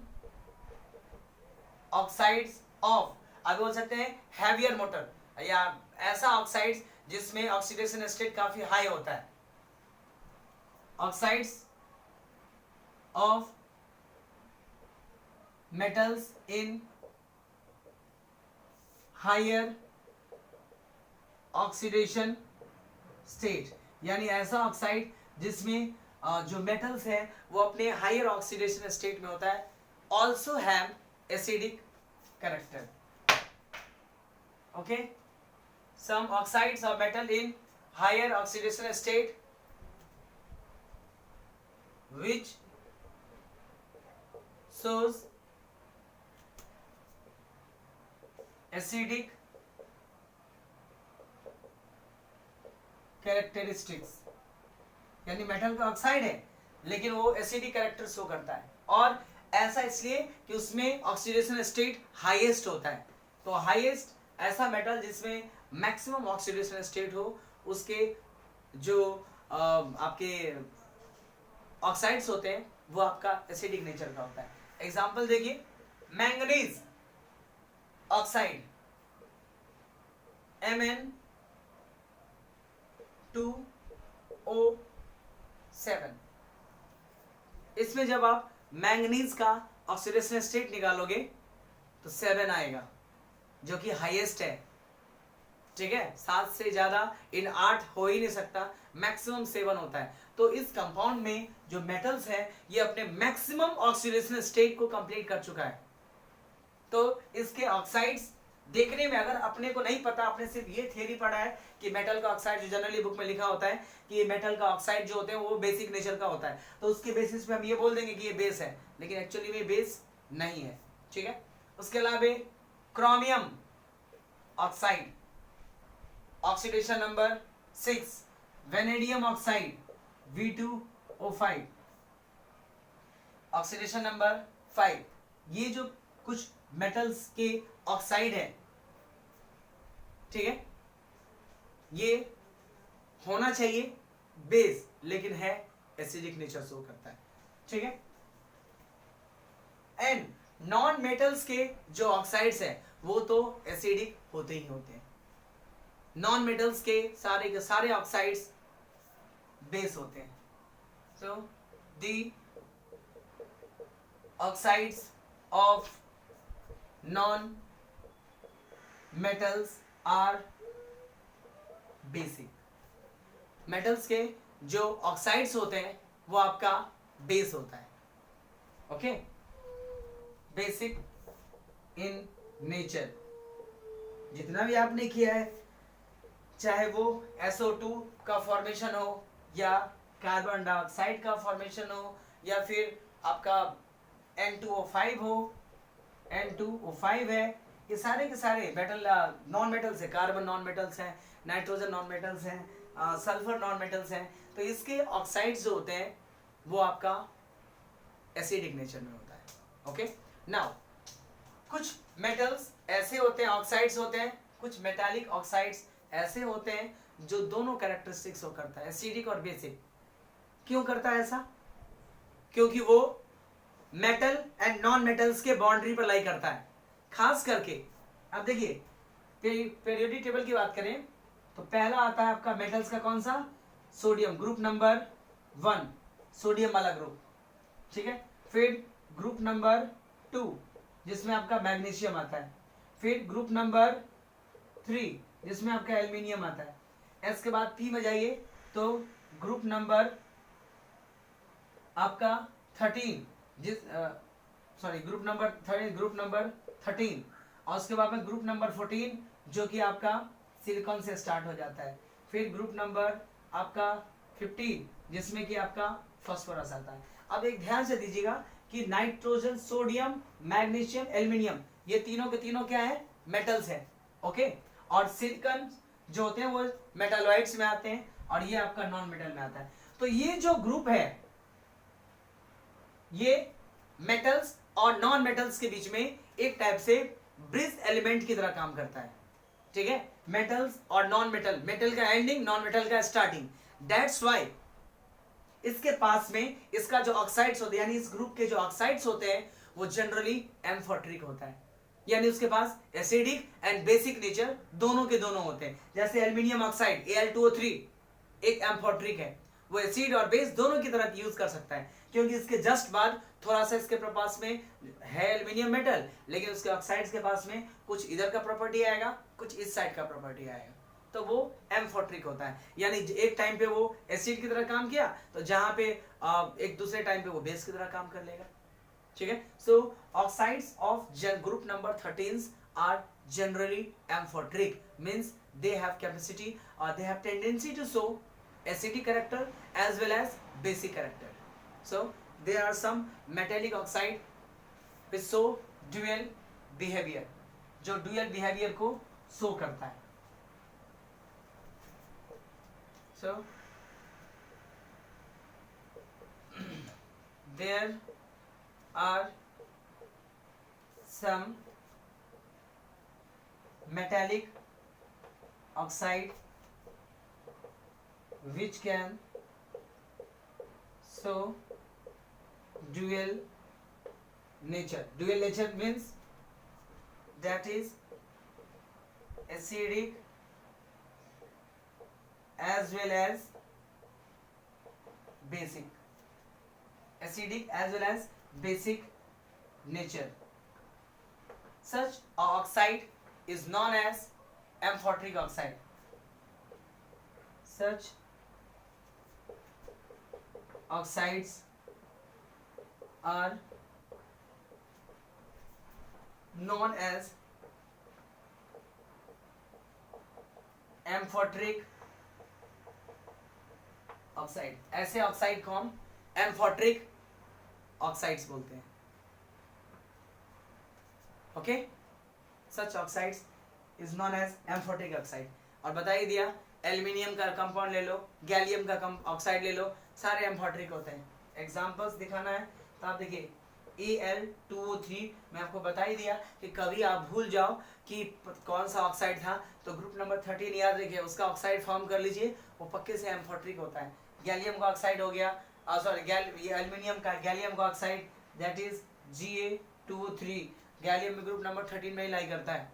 oxides of, आप बोल सकते हैं हैवियर मोटर, या ऐसा ऑक्साइड्स जिसमें ऑक्सीडेशन स्टेट काफी हाई होता है, oxides of metals in higher oxidation state, यानी ऐसा ऑक्साइड जिसमें जो मेटल्स है वो अपने हायर ऑक्सीडेशन स्टेट में होता है, also have acidic character. Okay, some oxides of metal in higher oxidation state which shows acidic characteristics, यानी मेटल का ऑक्साइड है लेकिन वो एसिडिक कैरेक्टर शो करता है, और ऐसा इसलिए कि उसमें ऑक्सीडेशन स्टेट हाईएस्ट होता है. तो हाईएस्ट ऐसा मेटल जिसमें मैक्सिमम ऑक्सीडेशन स्टेट हो, उसके जो आपके ऑक्साइड्स होते हैं वो आपका एसिडिक नेचर का होता है. एग्जांपल देखिए, मैंगनीज ऑक्साइड Mn2O7, इसमें जब आप मैंगनीज का ऑक्सीडेशन स्टेट निकालोगे तो 7 आएगा, जो कि हाईएस्ट है. ठीक है, 7 से ज्यादा इन 8 हो ही नहीं सकता, मैक्सिमम 7 होता है. तो इस कंपाउंड में जो मेटल्स है ये अपने मैक्सिमम ऑक्सीडेशन स्टेट को कंप्लीट कर चुका है. तो इसके ऑक्साइड्स देखने में, अगर अपने को नहीं पता, आपने सिर्फ ये थ्योरी पढ़ा है कि मेटल का ऑक्साइड, जो जनरली बुक में लिखा होता है कि मेटल का ऑक्साइड जो होते हैं वो बेसिक नेचर का होता है, तो उसके बेसिस पे हम ये बोल देंगे कि ये बेस है, लेकिन एक्चुअली में बेस नहीं है. ठीक है, उसके अलावा chromium oxide oxidation number 6, vanadium oxide V2O5 oxidation number 5. ये जो कुछ मेटल्स के ऑक्साइड है, ठीक है, ये होना चाहिए बेस, लेकिन है एसिडिक नेचर शो करता है. ठीक है, एंड नॉन मेटल्स के जो ऑक्साइड्स है वो तो एसिडिक होते ही होते हैं. नॉन मेटल्स के सारे ऑक्साइड्स बेस होते हैं. So the oxides of non metals are basic. Metals के जो ऑक्साइड्स होते हैं वो आपका बेस होता है. Okay, basic in nature. जितना भी आपने किया है, चाहे वो SO2 का फॉर्मेशन हो, या कार्बन डाइऑक्साइड का फॉर्मेशन हो, या फिर आपका N2O5 हो, N2O5 है, ये सारे के सारे मेटल नॉन मेटल्स है. कार्बन नॉन मेटल्स हैं, नाइट्रोजन नॉन मेटल्स हैं, सल्फर नॉन मेटल्स हैं. तो इसके ऑक्साइड्स जो होते हैं वो आपका एसिडिक नेचर में होता है. ओके, नाउ कुछ मेटल्स ऐसे होते हैं, ऑक्साइड्स होते हैं, कुछ मेटालिक ऑक्साइड्स ऐसे होते हैं जो दोनों कैरेक्टरिस्टिक्स शो करता है, एसिडिक और बेसिक. क्यों करता है ऐसा? क्योंकि वो मेटल एंड नॉन मेटल्स के बाउंड्री पर लाई करता है. खास करके अब देखिए, पीरियोडिक टेबल की बात करें तो पहला आता है आपका मेटल्स का कौन सा? सोडियम, ग्रुप नंबर 1, सोडियम वाला ग्रुप. ठीक है, फिर ग्रुप नंबर 2 जिसमें आपका मैग्नीशियम आता है, फिर ग्रुप नंबर 3 जिसमें आपका एल्युमिनियम आता है. इसके बाद पी में जाइए तो ग्रुप नंबर आपका 13 ग्रुप नंबर 13, और उसके बाद में ग्रुप नंबर 14 जो कि आपका सिलिकॉन से स्टार्ट हो जाता है. फिर ग्रुप नंबर आपका 15 जिसमें कि आपका फास्फोरस आता है. अब एक ध्यान से दीजिएगा कि नाइट्रोजन, सोडियम, मैग्नीशियम, एल्युमिनियम, ये तीनों के तीनों क्या है? मेटल्स है. ओके, और सिलिकॉन जो होते हैं वो मेटालॉइड्स में आते हैं, और ये आपका नॉन मेटल में आता है. तो ये जो ग्रुप है ये मेटल्स और नॉन मेटल्स के बीच में एक टाइप से ब्रिज एलिमेंट की तरह काम करता है. ठीक है, मेटल्स और नॉन मेटल, मेटल का एंडिंग, नॉन मेटल का स्टार्टिंग. दैट्स व्हाई इसके पास में इसका जो ऑक्साइड्स होते हैं, यानी इस ग्रुप के जो ऑक्साइड्स होते हैं वो जनरली एम्फोटेरिक होता है, यानी उसके पास एसिडिक एंड बेसिक नेचर दोनों के दोनों होते हैं। जैसे एल्यूमिनियम ऑक्साइड Al2O3 एक एम्फोट्रिक है, वो एसिड और बेस दोनों की तरह यूज कर सकता है, क्योंकि इसके जस्ट बाद थोड़ा सा इसके पास में है एल्यूमिनियम मेटल, लेकिन उसके ऑक्साइड्स के पास में कुछ इधर का प्रॉपर्टी आएगा, कुछ इस साइड का प्रॉपर्टी आएगा, तो वो एम्फोट्रिक होता है। यानी एक टाइम पे वो एसिड की तरह काम किया, तो जहां पे एक दूसरे टाइम पे वो बेस की तरह काम कर लेगा। ठीक है, so oxides of group number 13 are generally amphoteric, means they have capacity or they have tendency to show acidic character as well as basic character. So there are some metallic oxide which show dual behavior, जो dual behavior को show करता है। So there are some metallic oxide which can show dual nature. Dual nature means that is acidic as well as basic. Acidic as well as basic nature. Such oxide is known as amphoteric oxide. Such oxides are known as amphoteric oxide. ऐसे ऑक्साइड को हम amphoteric oxides बोलते हैं। Okay, such oxides is known as amphoteric oxide. और बता ही दिया, aluminium का कंपाउंड ले लो, गैलियम का ऑक्साइड ले लो, सारे एम्फोट्रिक होते हैं। एग्जांपल्स दिखाना है तो आप देखिए Al2O3 मैं आपको बता ही दिया कि कभी आप भूल जाओ कि कौन सा ऑक्साइड था, तो ग्रुप नंबर 13 याद रखिए, उसका ऑक्साइड फॉर्म कर लीजिए, वो पक्के से एम्फोट्रिक होता है। गैलियम का ऑक्साइड हो गया, सॉरी ये एल्यूमिनियम का गैलियम का oxide that is Ga2O3, gallium में ग्रुप नंबर 13 में ही लाई करता है।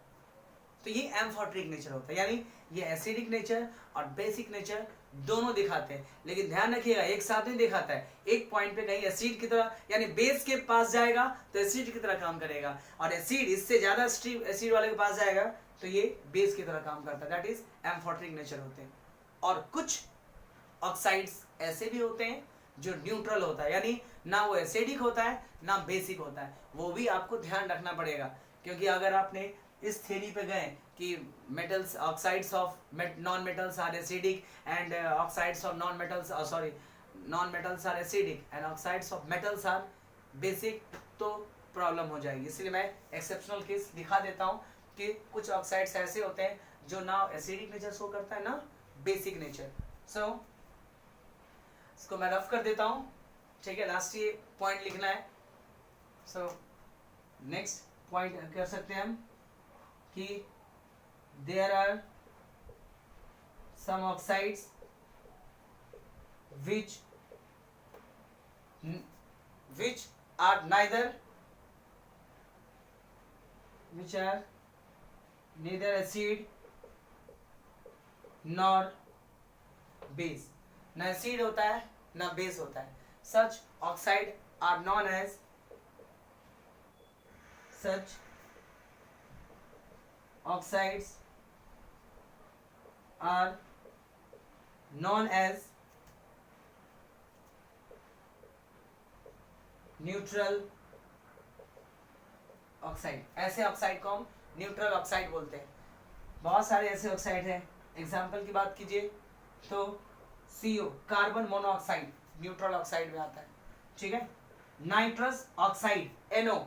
तो ये एम्फोट्रिक नेचर होता है, यानी ये एसिडिक नेचर और बेसिक नेचर दोनों दिखाते हैं। लेकिन ध्यान रखिएगा, एक साथ नहीं दिखाता है, एक पॉइंट पे कहीं एसिड की तरह यानी बेस के पास जाएगा तो एसिड की तरह काम करेगा, और एसिड इससे ज्यादा एसिड वाले के पास जाएगा तो ये बेस की तरह काम करता है, दैट इज एम्फोट्रिक नेचर होते हैं। और कुछ ऑक्साइड्स ऐसे भी होते हैं जो न्यूट्रल होता है, यानी ना वो एसिडिक होता है ना बेसिक होता है, वो भी आपको ध्यान रखना पड़ेगा। क्योंकि अगर आपने इस थ्योरी पे गए कि metals oxides of non metals are acidic and oxides of non metals sorry non metals are acidic and oxides of metals are basic, तो प्रॉब्लम हो जाएगी। इसलिए मैं एक्सेप्शनल केस दिखा देता हूँ कि कुछ ऑक्साइड्स ऐसे होते हैं जो ना एसिडिक नेचर शो करता है ना बेसिक नेचर। सो इसको मैं रफ कर देता हूँ, ठीक है, लास्ट ये पॉइंट लिखना है। सो नेक्स्ट पॉइंट कर सकते हैं हम कि there are some oxides which are neither acid nor base, ना एसिड होता है ना बेस होता है। such oxide are known as such oxides are known as neutral oxide. ऐसे ऑक्साइड को हम न्यूट्रल ऑक्साइड बोलते हैं। बहुत सारे ऐसे ऑक्साइड हैं, एग्जाम्पल की बात कीजिए तो CO carbon monoxide neutral oxide में आता है, ठीक है। नाइट्रस ऑक्साइड NO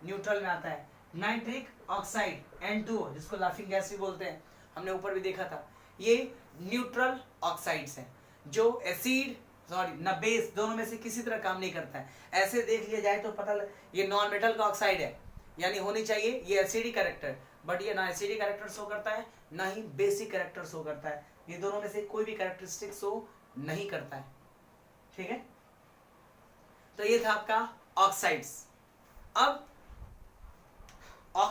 न्यूट्रल में आता है। नाइट्रिक ऑक्साइड N2O जिसको लाफिंग गैस भी बोलते हैं, हमने ऊपर भी देखा था। ये न्यूट्रल ऑक्साइड्स हैं जो एसिड सॉरी न बेस दोनों में से किसी तरह काम नहीं करता है। ऐसे देख लिया जाए तो पता ये नॉन मेटल का ऑक्साइड है, यानी होनी चाहिए ये एसिडिक कैरेक्टर, बट ये ना एसिडिक कैरेक्टर शो करता है ना ही बेसिक कैरेक्टर शो करता है। ये दोनों में से कोई भी कैरेक्टरिस्टिक शो नहीं करता है, ठीक है। तो ये था आपका ऑक्साइड्स। अब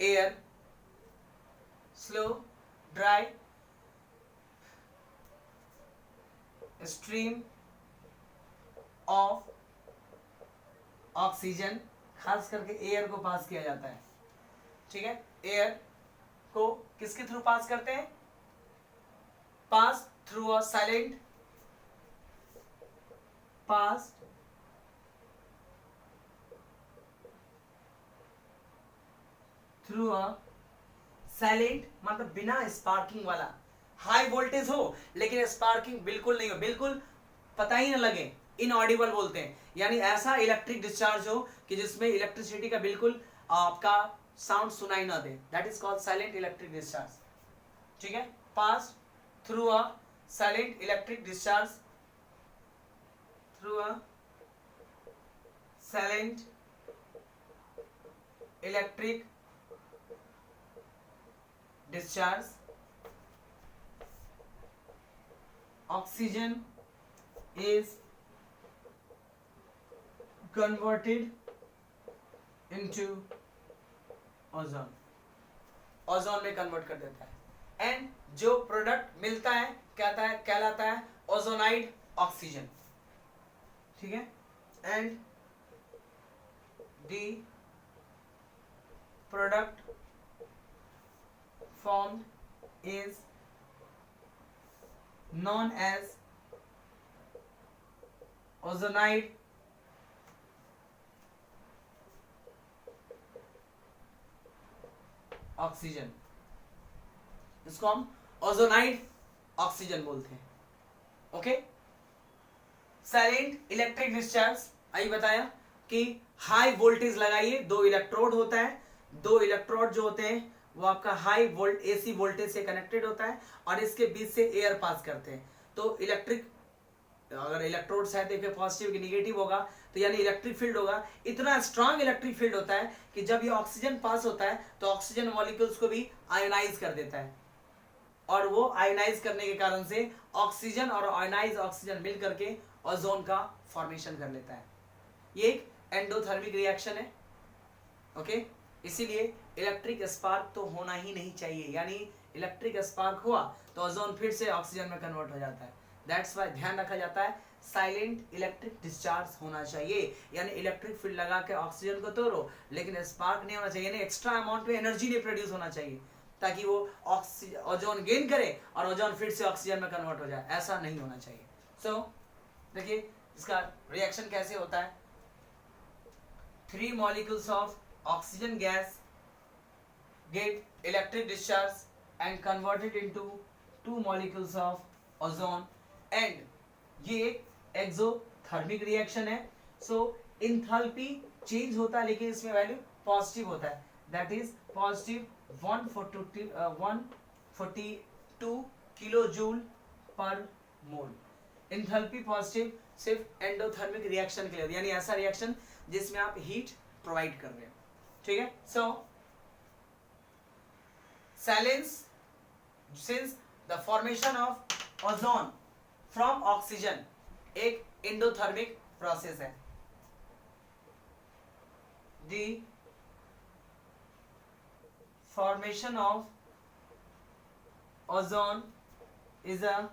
air, slow dry stream of oxygen, खास करके एयर को पास किया जाता है, ठीक है। एयर को किसके थ्रू पास करते हैं? पास through a silent, pass through a silent मतलब बिना स्पार्किंग वाला, हाई वोल्टेज हो लेकिन स्पार्किंग बिल्कुल नहीं हो, बिल्कुल पता ही ना लगे, इनऑडिबल बोलते हैं, यानी ऐसा इलेक्ट्रिक डिस्चार्ज हो कि जिसमें इलेक्ट्रिसिटी का बिल्कुल आपका साउंड सुनाई ना दे, that is called silent electric discharge, ठीक है। Pass through a silent electric discharge, through a silent electric discharge, oxygen is converted into ozone, ozone में कन्वर्ट कर देता है, एंड जो प्रोडक्ट मिलता है कहलाता है ओजोनाइड ऑक्सीजन, ठीक है। And the product formed is known as ozonide oxygen, इसको हम ओजोनाइड ऑक्सीजन बोलते हैं, ओके। साइलेंट इलेक्ट्रिक डिस्चार्ज आइए बताया कि हाई वोल्टेज लगाइए, दो इलेक्ट्रोड होता है, दो इलेक्ट्रोड जो होते हैं वो आपका हाई वोल्ट एसी वोल्टेज से कनेक्टेड होता है और इसके बीच से एयर पास करते हैं, तो इलेक्ट्रिक अगर इलेक्ट्रोड्स है तो पॉजिटिव की निगेटिव होगा, तो यानी इलेक्ट्रिक फील्ड होगा, इतना स्ट्रांग इलेक्ट्रिक फील्ड होता है कि जब ये ऑक्सीजन पास होता है तो ऑक्सीजन मॉलिक्यूल्स को भी आयोनाइज कर देता है, और वो आयोनाइज करने के कारण से ऑक्सीजन और आयोनाइज ऑक्सीजन मिल करके ओजोन का फॉर्मेशन कर लेता है, ये एक एंडोथर्मिक रिएक्शन है, ओके। इसीलिए इलेक्ट्रिक स्पार्क तो होना ही नहीं चाहिए, यानी इलेक्ट्रिक स्पार्क हुआ तो ओजोन फिर से ऑक्सीजन में कन्वर्ट हो जाता है, दैट्स वाई ध्यान रखा जाता है साइलेंट इलेक्ट्रिक डिस्चार्ज होना चाहिए, यानी इलेक्ट्रिक फील्ड लगा के ऑक्सीजन को तोड़ो लेकिन स्पार्क नहीं होना चाहिए, यानी एक्स्ट्रा अमाउंट में एनर्जी नहीं प्रोड्यूस होना चाहिए ताकि वो ओजोन गेन करे और ओजोन फिर से ऑक्सीजन में कन्वर्ट हो जाए, ऐसा नहीं होना चाहिए। सो देखिए इसका रिएक्शन कैसे होता है, 3 molecules of oxygen gas get electric discharge and converted into 2 molecules of ozone, and ये एक एक्सोथर्मिक रिएक्शन है, सो इंथैल्पी चेंज होता है लेकिन इसमें वैल्यू पॉजिटिव होता है, that is positive 142 kilo joule पर मोल। इंथैल्पी पॉजिटिव सिर्फ एंडोथर्मिक रिएक्शन के लिए, यानी ऐसा रिएक्शन जिसमें आप हीट प्रोवाइड कर रहे हैं, ठीक है। So silence, since the formation of ozone from oxygen एक एंडोथर्मिक प्रोसेस है, the formation of ozone is a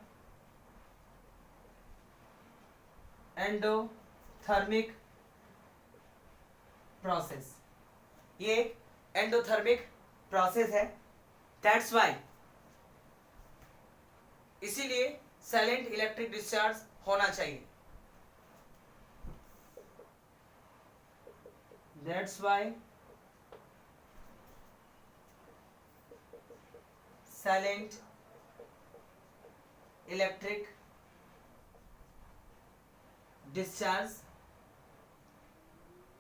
endothermic process, ये एक एंडोथर्मिक प्रोसेस है, दैट्स वाई इसीलिए साइलेंट इलेक्ट्रिक डिस्चार्ज होना चाहिए, that's why silent electric discharge,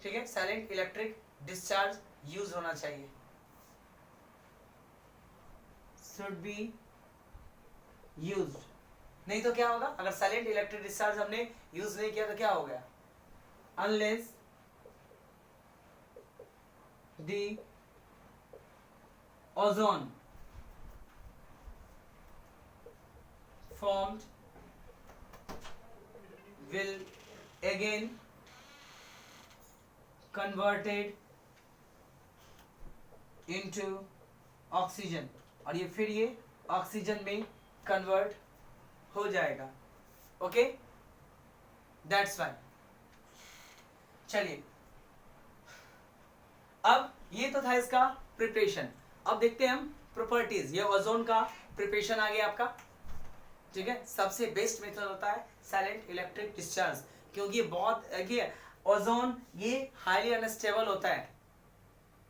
ठीक है, साइलेंट इलेक्ट्रिक डिस्चार्ज यूज होना चाहिए, शुड बी यूज्ड, नहीं तो क्या होगा अगर साइलेंट इलेक्ट्रिक डिस्चार्ज हमने यूज नहीं किया तो क्या हो गया, unless the ozone formed will again converted into oxygen, और ये फिर ये ऑक्सीजन में कन्वर्ट हो जाएगा। Okay, that's why. चलिए, अब ये तो था इसका प्रिपरेशन। अब देखते हैं हम प्रॉपर्टीज। ये ओजोन का प्रिपरेशन आ गया आपका, ठीक है। सबसे बेस्ट मेथड होता है साइलेंट इलेक्ट्रिक डिस्चार्ज, क्योंकि ये बहुत ओजोन ये हाईली अनस्टेबल होता है,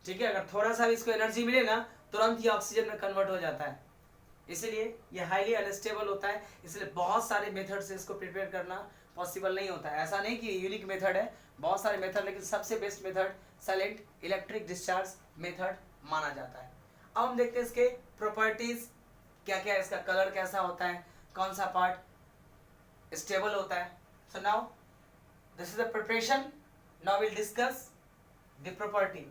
ठीक है। अगर थोड़ा सा भी इसको एनर्जी मिले ना, तुरंत ये ऑक्सीजन में कन्वर्ट हो जाता है, इसलिए ये हाईली अनस्टेबल होता है। इसलिए बहुत सारे मेथड से इसको प्रिपेयर करना पॉसिबल नहीं होता है। ऐसा नहीं कि यूनिक मेथड है, बहुत सारे मेथड, लेकिन सबसे best method silent electric discharge method माना जाता है। अब हम देखते हैं इसके प्रॉपर्टीज क्या क्या है, इसका कलर कैसा होता है, कौन सा पार्ट स्टेबल होता है। So now this is the preparation, now will discuss the property.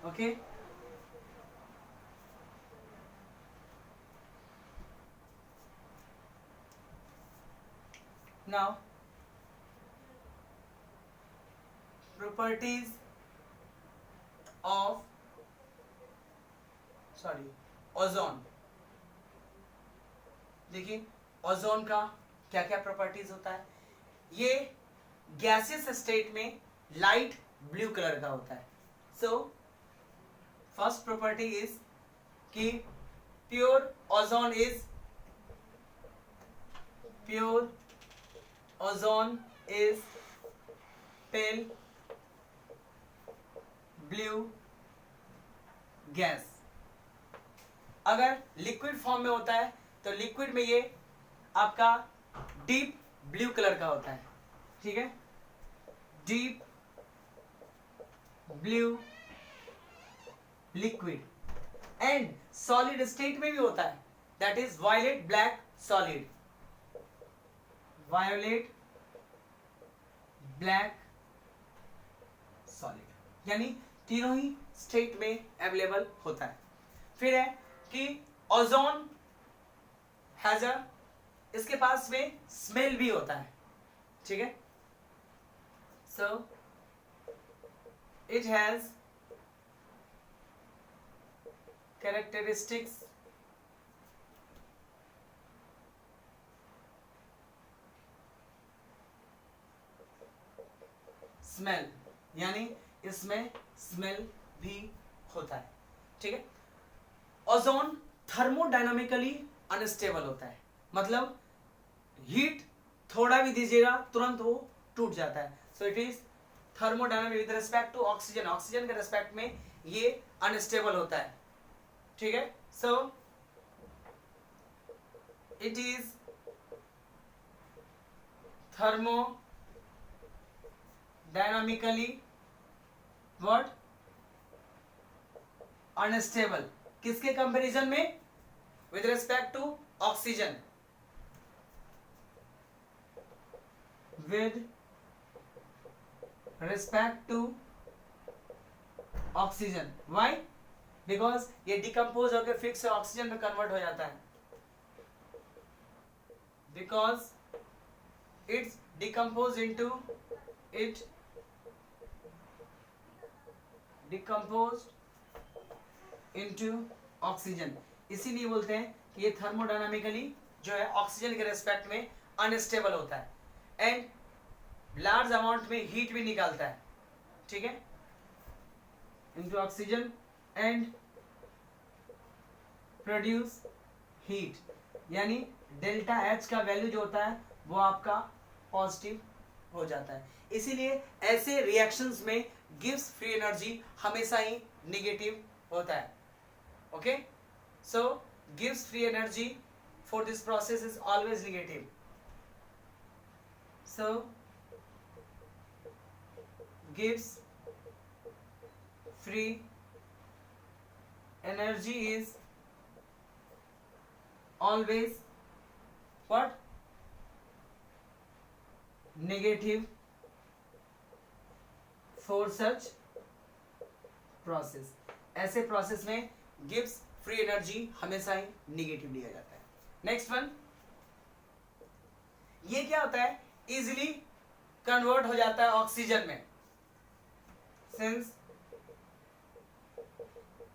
Okay, now properties of ozone. देखिए ओजोन का क्या क्या प्रॉपर्टीज होता है। ये गैसियस स्टेट में लाइट ब्लू कलर का होता है। सो फर्स्ट प्रॉपर्टी इज कि pure ozone is pale blue gas. अगर लिक्विड फॉर्म में होता है तो लिक्विड में ये आपका डीप ब्लू कलर का होता है, ठीक है, deep blue liquid. And solid state में भी होता है, that is violet black solid, violet black solid, यानी तीनों ही स्टेट में अवेलेबल होता है। फिर है कि ओजोन हैज अ, इसके पास में स्मेल भी होता है, ठीक है। So it has characteristics smell, यानी इसमें स्मेल भी होता है, ठीक है। ओजोन थर्मोडायनामिकली अनस्टेबल होता है, मतलब हीट थोड़ा भी दीजिएगा तुरंत वो टूट जाता है। So it is thermodynamic with respect to oxygen, oxygen के रिस्पेक्ट में ये अनस्टेबल होता है, ठीक है। So it is thermodynamically what unstable, किसके कंपैरिजन में, with respect to oxygen, with respect to oxygen. Why? Because ये डिकम्पोज होकर फिक्स ऑक्सीजन में कन्वर्ट हो जाता है, because it's decompose into it decompose into oxygen. इसीलिए बोलते हैं कि ये थर्मोडायनामिकली जो है ऑक्सीजन के रेस्पेक्ट में अनस्टेबल होता है एंड लार्ज अमाउंट में हीट भी निकालता है, ठीक है, into oxygen and produce heat, यानी डेल्टा एच का वैल्यू जो होता है वो आपका पॉजिटिव हो जाता है। इसीलिए ऐसे रिएक्शंस में गिव्स फ्री एनर्जी हमेशा ही नेगेटिव होता है। Okay, so gives free energy for this process is always negative. So gives free energy is always what? Negative for such process. ऐसे प्रोसेस में गिव्स फ्री एनर्जी हमेशा ही negative लिया जाता है। Next one, ये क्या होता है, इजिली कन्वर्ट हो जाता है ऑक्सीजन में, since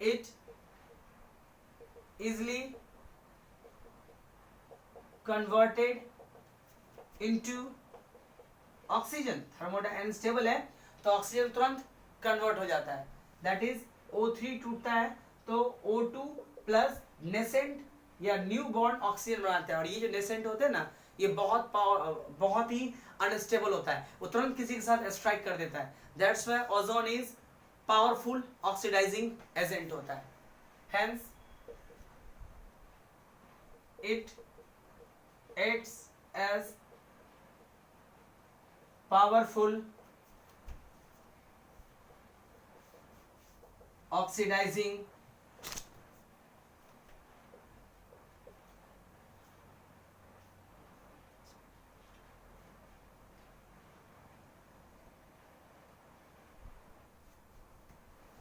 it easily converted into oxygen, thermodynamic unstable है तो ऑक्सीजन तुरंत कन्वर्ट हो जाता है, दैट इज O3 टूटता है तो O2 प्लस नेसेंट या न्यू बॉन्ड ऑक्सीजन बनाते हैं। और ये जो नेसेंट होते हैं ना, ये बहुत ही अनस्टेबल होता है, वो तुरंत किसी के साथ स्ट्राइक कर देता है, that's why ozone is powerful oxidizing agent होता है, hence it acts as powerful oxidizing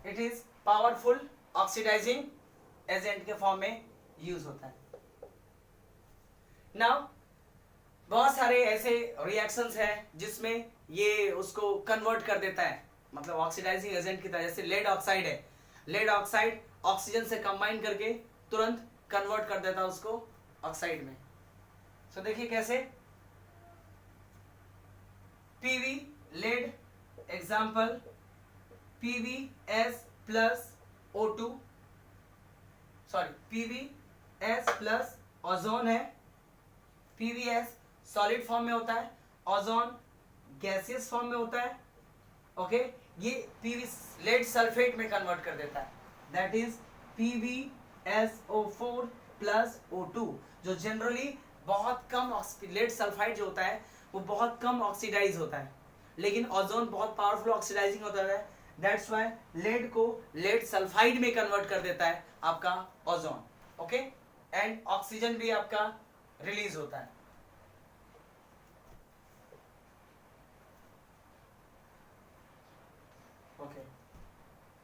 it is powerful oxidizing agent के फॉर्म में यूज होता है। नाउ बहुत सारे ऐसे रिएक्शंस हैं जिसमें ये उसको कन्वर्ट कर देता है, मतलब ऑक्सीडाइजिंग एजेंट की तरह, जैसे लेड ऑक्साइड है, लेड ऑक्साइड ऑक्सीजन से कंबाइन करके तुरंत कन्वर्ट कर देता है उसको ऑक्साइड में। सो देखिए कैसे, PV lead example PbS plus O2, sorry PbS plus ozone है, PbS सॉलिड फॉर्म में होता है, ओजोन गैसियस फॉर्म में होता है, ओके ये पीवी लेड सल्फेट में कन्वर्ट कर देता है, that is PbSO4 plus O2, जो जनरली बहुत कम लेड सल्फाइड जो होता है वो बहुत कम ऑक्सीडाइज होता है, लेकिन ओजोन बहुत पावरफुल ऑक्सीडाइजिंग होता है, दैट्स व्हाई लेड को लेड सल्फाइड में कन्वर्ट कर देता है आपका ओजोन, ओके एंड ऑक्सीजन भी आपका रिलीज होता है।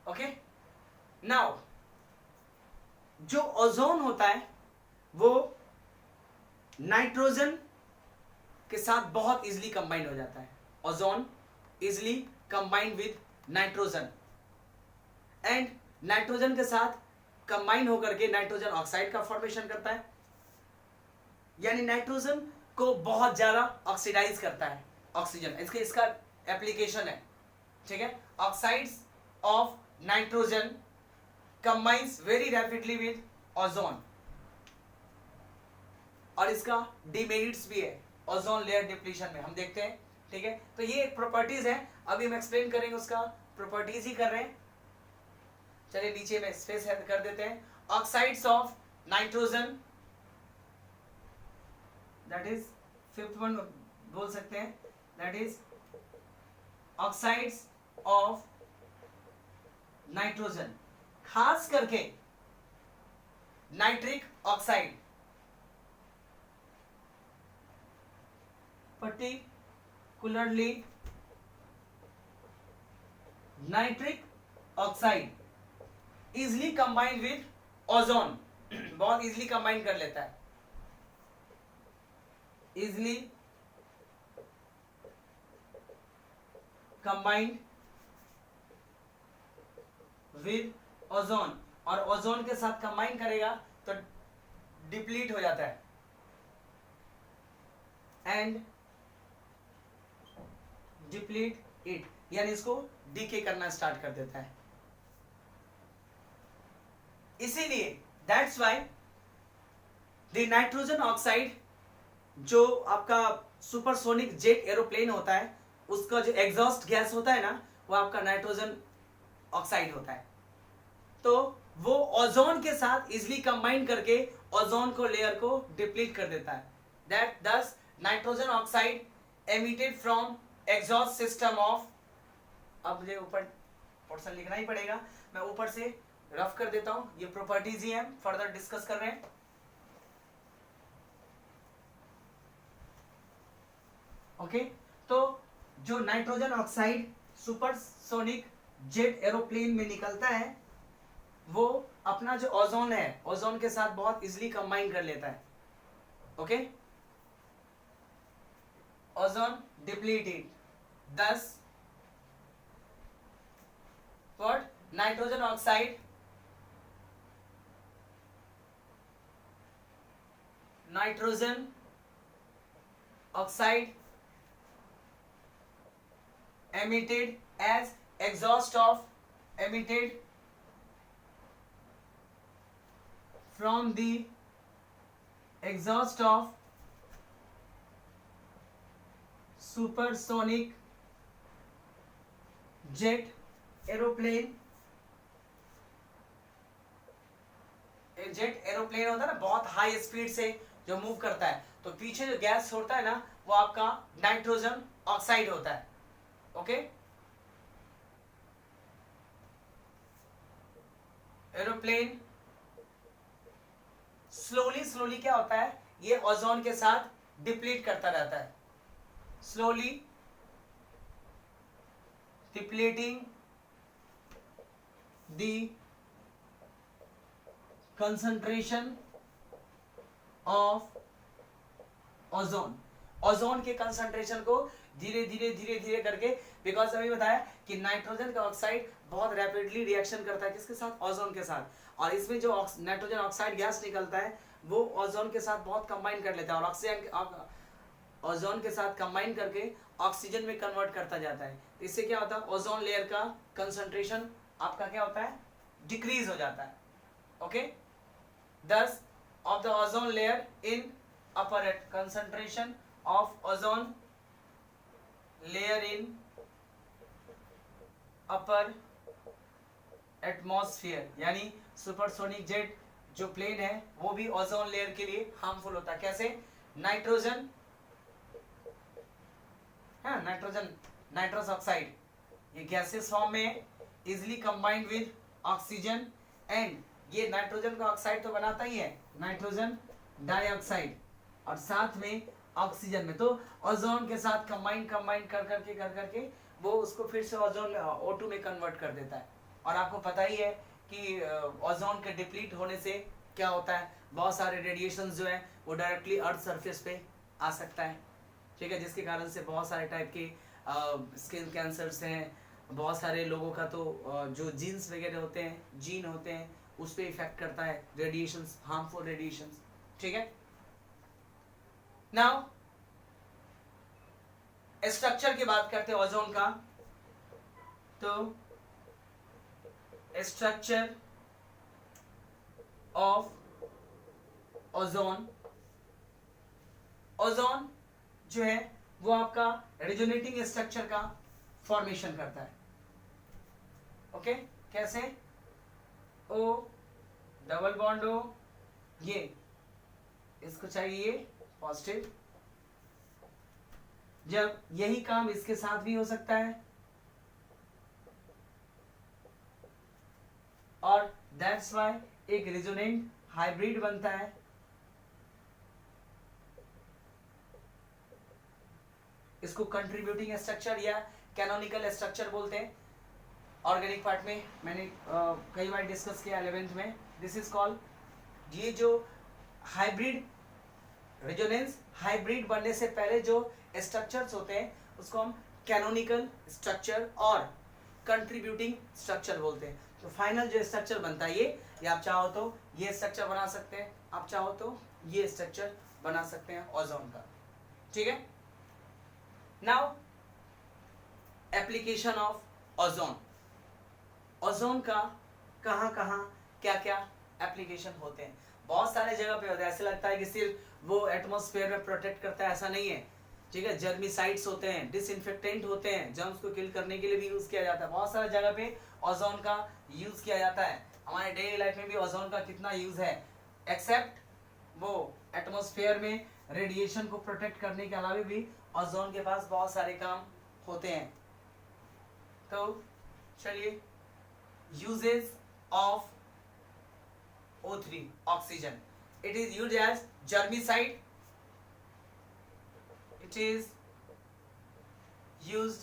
ओके नाउ जो ओजोन होता है वो नाइट्रोजन के साथ बहुत इजीली कंबाइन हो जाता है, ozone easily combine with nitrogen and nitrogen के साथ कंबाइन होकर के नाइट्रोजन ऑक्साइड का फॉर्मेशन करता है, यानी नाइट्रोजन को बहुत ज्यादा ऑक्सीडाइज करता है ऑक्सीजन, इसका एप्लीकेशन है, ठीक है। Oxides of nitrogen combines very rapidly with ozone, और इसका डिमेरिट्स भी है ओजोन लेयर डिप्लीशन में, हम देखते हैं, ठीक है। तो ये एक प्रॉपर्टीज है, अभी हम एक्सप्लेन करेंगे उसका प्रॉपर्टीज ही कर रहे हैं। चलिए नीचे में स्पेस कर देते हैं, oxides of nitrogen, that is fifth one बोल सकते हैं, that is oxides of nitrogen, खास करके nitric oxide, particularly nitric oxide easily combined with ozone, बहुत इजिली कंबाइन कर लेता है, इजिली कंबाइंड विद ओजोन, और ओजोन के साथ कंबाइन करेगा तो डिप्लीट हो जाता है एंड डिप्लीट इट, यानी इसको डीके करना स्टार्ट कर देता है। इसीलिए that's why the nitrogen oxide, जो आपका सुपरसोनिक जेट एरोप्लेन होता है, उसका जो एग्जॉस्ट गैस होता है ना, वो आपका नाइट्रोजन ऑक्साइड होता है, तो वो ओजोन के साथ इजिली कंबाइन करके ओजोन को लेयर को डिप्लीट कर देता है, दैट दस nitrogen oxide emitted from exhaust system of, अब मुझे ऊपर पोर्शन लिखना ही पड़ेगा, मैं ऊपर से रफ कर देता हूं, ये प्रॉपर्टीज ही हम फर्दर डिस्कस कर रहे हैं। ओके तो जो nitrogen oxide supersonic jet aeroplane में निकलता है, वो अपना जो ओजोन है, ओजोन के साथ बहुत इजीली कंबाइन कर लेता है, okay ozone depleted, 10 what nitrogen oxide emitted as exhaust of emitted from the exhaust of supersonic jet aeroplane jet aeroplane होता है ना, बहुत हाई स्पीड से जो मूव करता है, तो पीछे जो गैस छोड़ता है ना वो आपका नाइट्रोजन ऑक्साइड होता है. ओके, एरोप्लेन स्लोली क्या होता है, ये ओजोन के साथ डिप्लीट करता रहता है, slowly depleting the concentration of ozone के कंसंट्रेशन को धीरे धीरे करके, बिकॉज अभी बताया कि नाइट्रोजन का ऑक्साइड बहुत रैपिडली रिएक्शन करता है किसके साथ, ओजोन के साथ, और इसमें जो नाइट्रोजन ऑक्साइड गैस निकलता है वो ओजोन के साथ बहुत कंबाइन कर लेता है, और ऑक्सीजन ओजोन के साथ कंबाइन करके ऑक्सीजन में कन्वर्ट करता जाता है. इससे क्या होता है, ओजोन लेयर का कंसंट्रेशन आपका क्या होता है, डिक्रीज हो जाता है. Okay, thus of the ozone layer in upper at concentration of ozone layer in upper atmosphere, यानी सुपरसोनिक जेट जो प्लेन है वो भी ओजोन लेयर के लिए हार्मफुल होता है. कैसे, नाइट्रोजन नाइट्रस ऑक्साइड ये गैसेस फॉर्म में easily combined with oxygen, and ये नाइट्रोजन का ऑक्साइड तो बनाता ही है, नाइट्रोजन डाइऑक्साइड, और साथ में ऑक्सीजन में, तो ओजोन के साथ कंबाइन कर करके वो उसको फिर से ओजोन O2 में कन्वर्ट कर देता है. और आपको पता ही है कि ओजोन के डिप्लीट होने से क्या होता है, बहुत सारे रेडिएशन जो है वो डायरेक्टली अर्थ सरफेस पे आ सकता है. ठीक है, जिसके कारण से बहुत सारे टाइप के स्किन कैंसर्स हैं, बहुत सारे लोगों का तो जो जीन्स वगैरह होते हैं, जीन होते हैं, उस पर इफेक्ट करता है रेडिएशंस, हार्मफुल रेडिएशंस. ठीक है, नाउ स्ट्रक्चर की बात करते हैं ओजोन का. तो स्ट्रक्चर ऑफ ओजोन, ओजोन जो है वो आपका रेजोनेटिंग स्ट्रक्चर का फॉर्मेशन करता है. ओके, कैसे, ओ डबल बॉन्ड ओ, ये इसको चाहिए पॉजिटिव, जब यही काम इसके साथ भी हो सकता है, और दैट्स वाई एक रेजोनेंट हाइब्रिड बनता है. इसको कंट्रीब्यूटिंग स्ट्रक्चर या कैनोनिकल स्ट्रक्चर बोलते हैं. ऑर्गेनिक पार्ट में मैंने कई बार डिस्कस किया 11th में. दिस इज कॉल्ड, ये जो हाइब्रिड रेजोनेंस, हाइब्रिड बनने से पहले जो स्ट्रक्चर्स होते हैं उसको हम कैनोनिकल स्ट्रक्चर और कंट्रीब्यूटिंग स्ट्रक्चर बोलते हैं. तो फाइनल जो स्ट्रक्चर बनता है ये आप चाहो तो ये स्ट्रक्चर बना सकते हैं, आप चाहो तो ये स्ट्रक्चर बना सकते हैं ओजोन का. ठीक है, now application of ozone. Ozone का कहाँ क्या एप्लीकेशन होते हैं, बहुत सारे जगह पे होते हैं. ऐसे लगता है कि सिर्फ वो एटमॉस्फेयर में प्रोटेक्ट करता है, ऐसा नहीं है. ठीक है, जर्मिसाइड्स होते हैं, डिसइंफेक्टेंट होते हैं, जर्म्स को किल करने के लिए भी यूज किया जाता है. बहुत सारे जगह पे ओजोन का यूज किया जाता है. हमारे डेली लाइफ में भी ओजोन का कितना यूज है, एक्सेप्ट वो एटमॉस्फेयर में रेडिएशन को प्रोटेक्ट करने के अलावा भी ओजोन के पास बहुत सारे काम होते हैं. तो चलिए, uses of O3 oxygen. It is used as germicide, it is used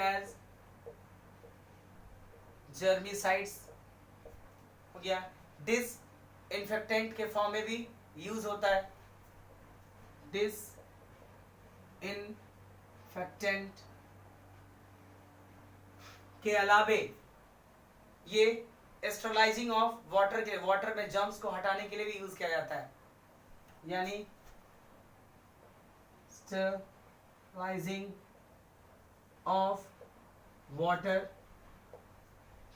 as germicides हो गया. डिसइंफेक्टेंट के फॉर्म में भी यूज होता है डिसइंफेक्टेंट के अलावे ये स्टरलाइजिंग ऑफ वाटर के, वाटर में जर्म्स को हटाने के लिए भी यूज किया जाता है, यानी स्टरलाइजिंग ऑफ वाटर,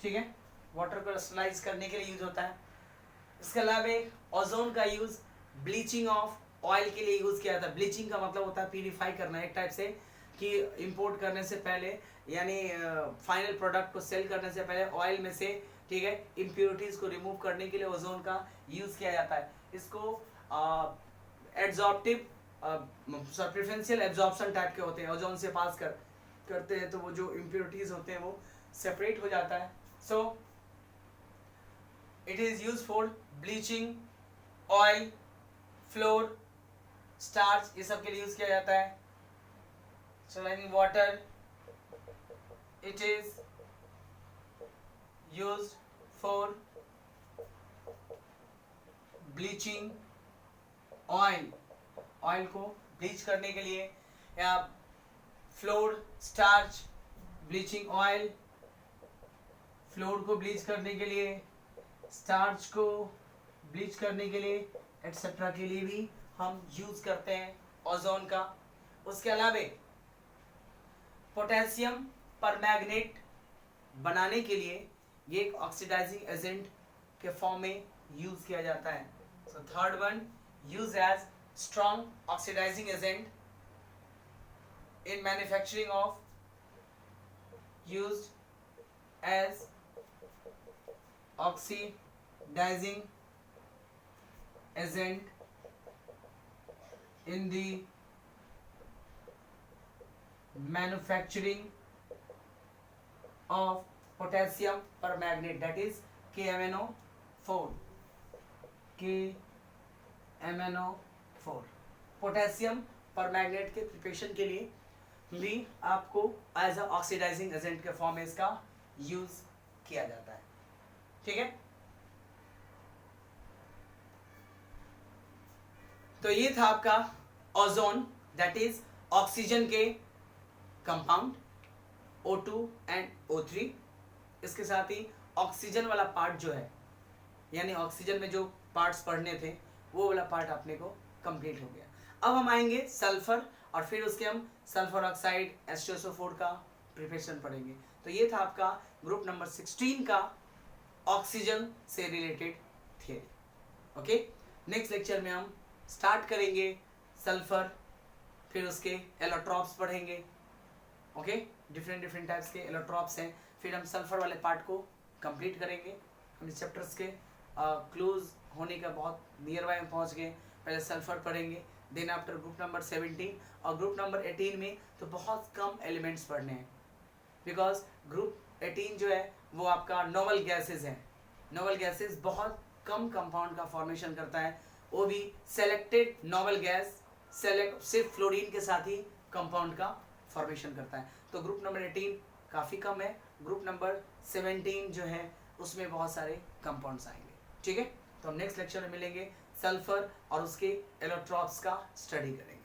ठीक है, वाटर को स्टरलाइज करने के लिए यूज होता है। इसके अलावा ओजोन का यूज ब्लीचिंग ऑफ ऑयल के लिए यूज किया जाता है। ब्लीचिंग का मतलब होता है प्यूरिफाई करना, एक टाइप से कि इंपोर्ट करने से पहले यानी फाइनल प्रोडक्ट को सेल करने से पहले ऑयल में से, ठीक है, इम्प्योरिटीज को रिमूव करने के लिए ओजोन का यूज किया जाता है। इसको एब्जॉर्प्टिव प्रेफरेंशियल एब्जॉर्प्शन टाइप के होते हैं, ओजोन से पास करते हैं तो वो जो इम्प्योरिटीज होते हैं वो सेपरेट हो जाता है। So it is use for bleaching, oil, floor, starch, ये सब के लिए यूज किया जाता है। Sterilising water, it is used for bleaching oil, oil को ब्लीच करने के लिए, या floor, starch, bleaching oil, floor को ब्लीच करने के लिए, स्टार्च को ब्लीच करने के लिए, एटसेट्रा के लिए भी हम यूज करते हैं ओजोन का। उसके अलावा पोटेशियम परमैंगनेट बनाने के लिए ये एक ऑक्सीडाइजिंग एजेंट के फॉर्म में यूज किया जाता है। So third one, use as strong oxidizing agent in manufacturing of, used as oxidizing agent in the manufacturing of potassium permanganate, that is KMnO4, KMnO4 potassium permanganate के preparation के लिए भी आपको एज अ ऑक्सीडाइजिंग एजेंट के form में इसका use किया जाता है, ठीक है। तो ये था आपका ओजोन, दैट इज ऑक्सीजन के कंपाउंड O2 एंड O3। इसके साथ ही ऑक्सीजन वाला पार्ट जो है, यानी ऑक्सीजन में जो पार्ट्स पढ़ने थे वो वाला पार्ट अपने को कंप्लीट हो गया। अब हम आएंगे सल्फर, और फिर उसके हम सल्फर ऑक्साइड, H2SO4 का प्रिपरेशन पढ़ेंगे। तो ये था आपका ग्रुप नंबर 16 का ऑक्सीजन से related theory. Okay, next lecture में हम स्टार्ट करेंगे सल्फर, फिर उसके एलोट्रॉप्स पढ़ेंगे। ओके, डिफरेंट टाइप्स के एलोट्रॉप्स हैं, फिर हम सल्फर वाले पार्ट को कंप्लीट करेंगे। हम इस चैप्टर्स के क्लोज होने का बहुत नियर बाय पहुंच गए। पहले सल्फर पढ़ेंगे, देन आफ्टर ग्रुप नंबर 17, और ग्रुप नंबर 18 में तो बहुत कम एलिमेंट्स पढ़ने हैं, बिकॉज ग्रुप 18 जो है वो आपका नोवल गैसेज है। नोवल गैसेज बहुत कम कंपाउंड का फॉर्मेशन करता है, वो भी सेलेक्टेड नोवल गैस, सिर्फ फ्लोरीन के साथ ही कंपाउंड का फॉर्मेशन करता है। तो ग्रुप नंबर 18 काफ़ी कम है, ग्रुप नंबर 17 जो है उसमें बहुत सारे कंपाउंड्स आएंगे, ठीक है। तो हम नेक्स्ट लेक्चर में मिलेंगे, सल्फर और उसके एलोट्रॉप्स का स्टडी करेंगे।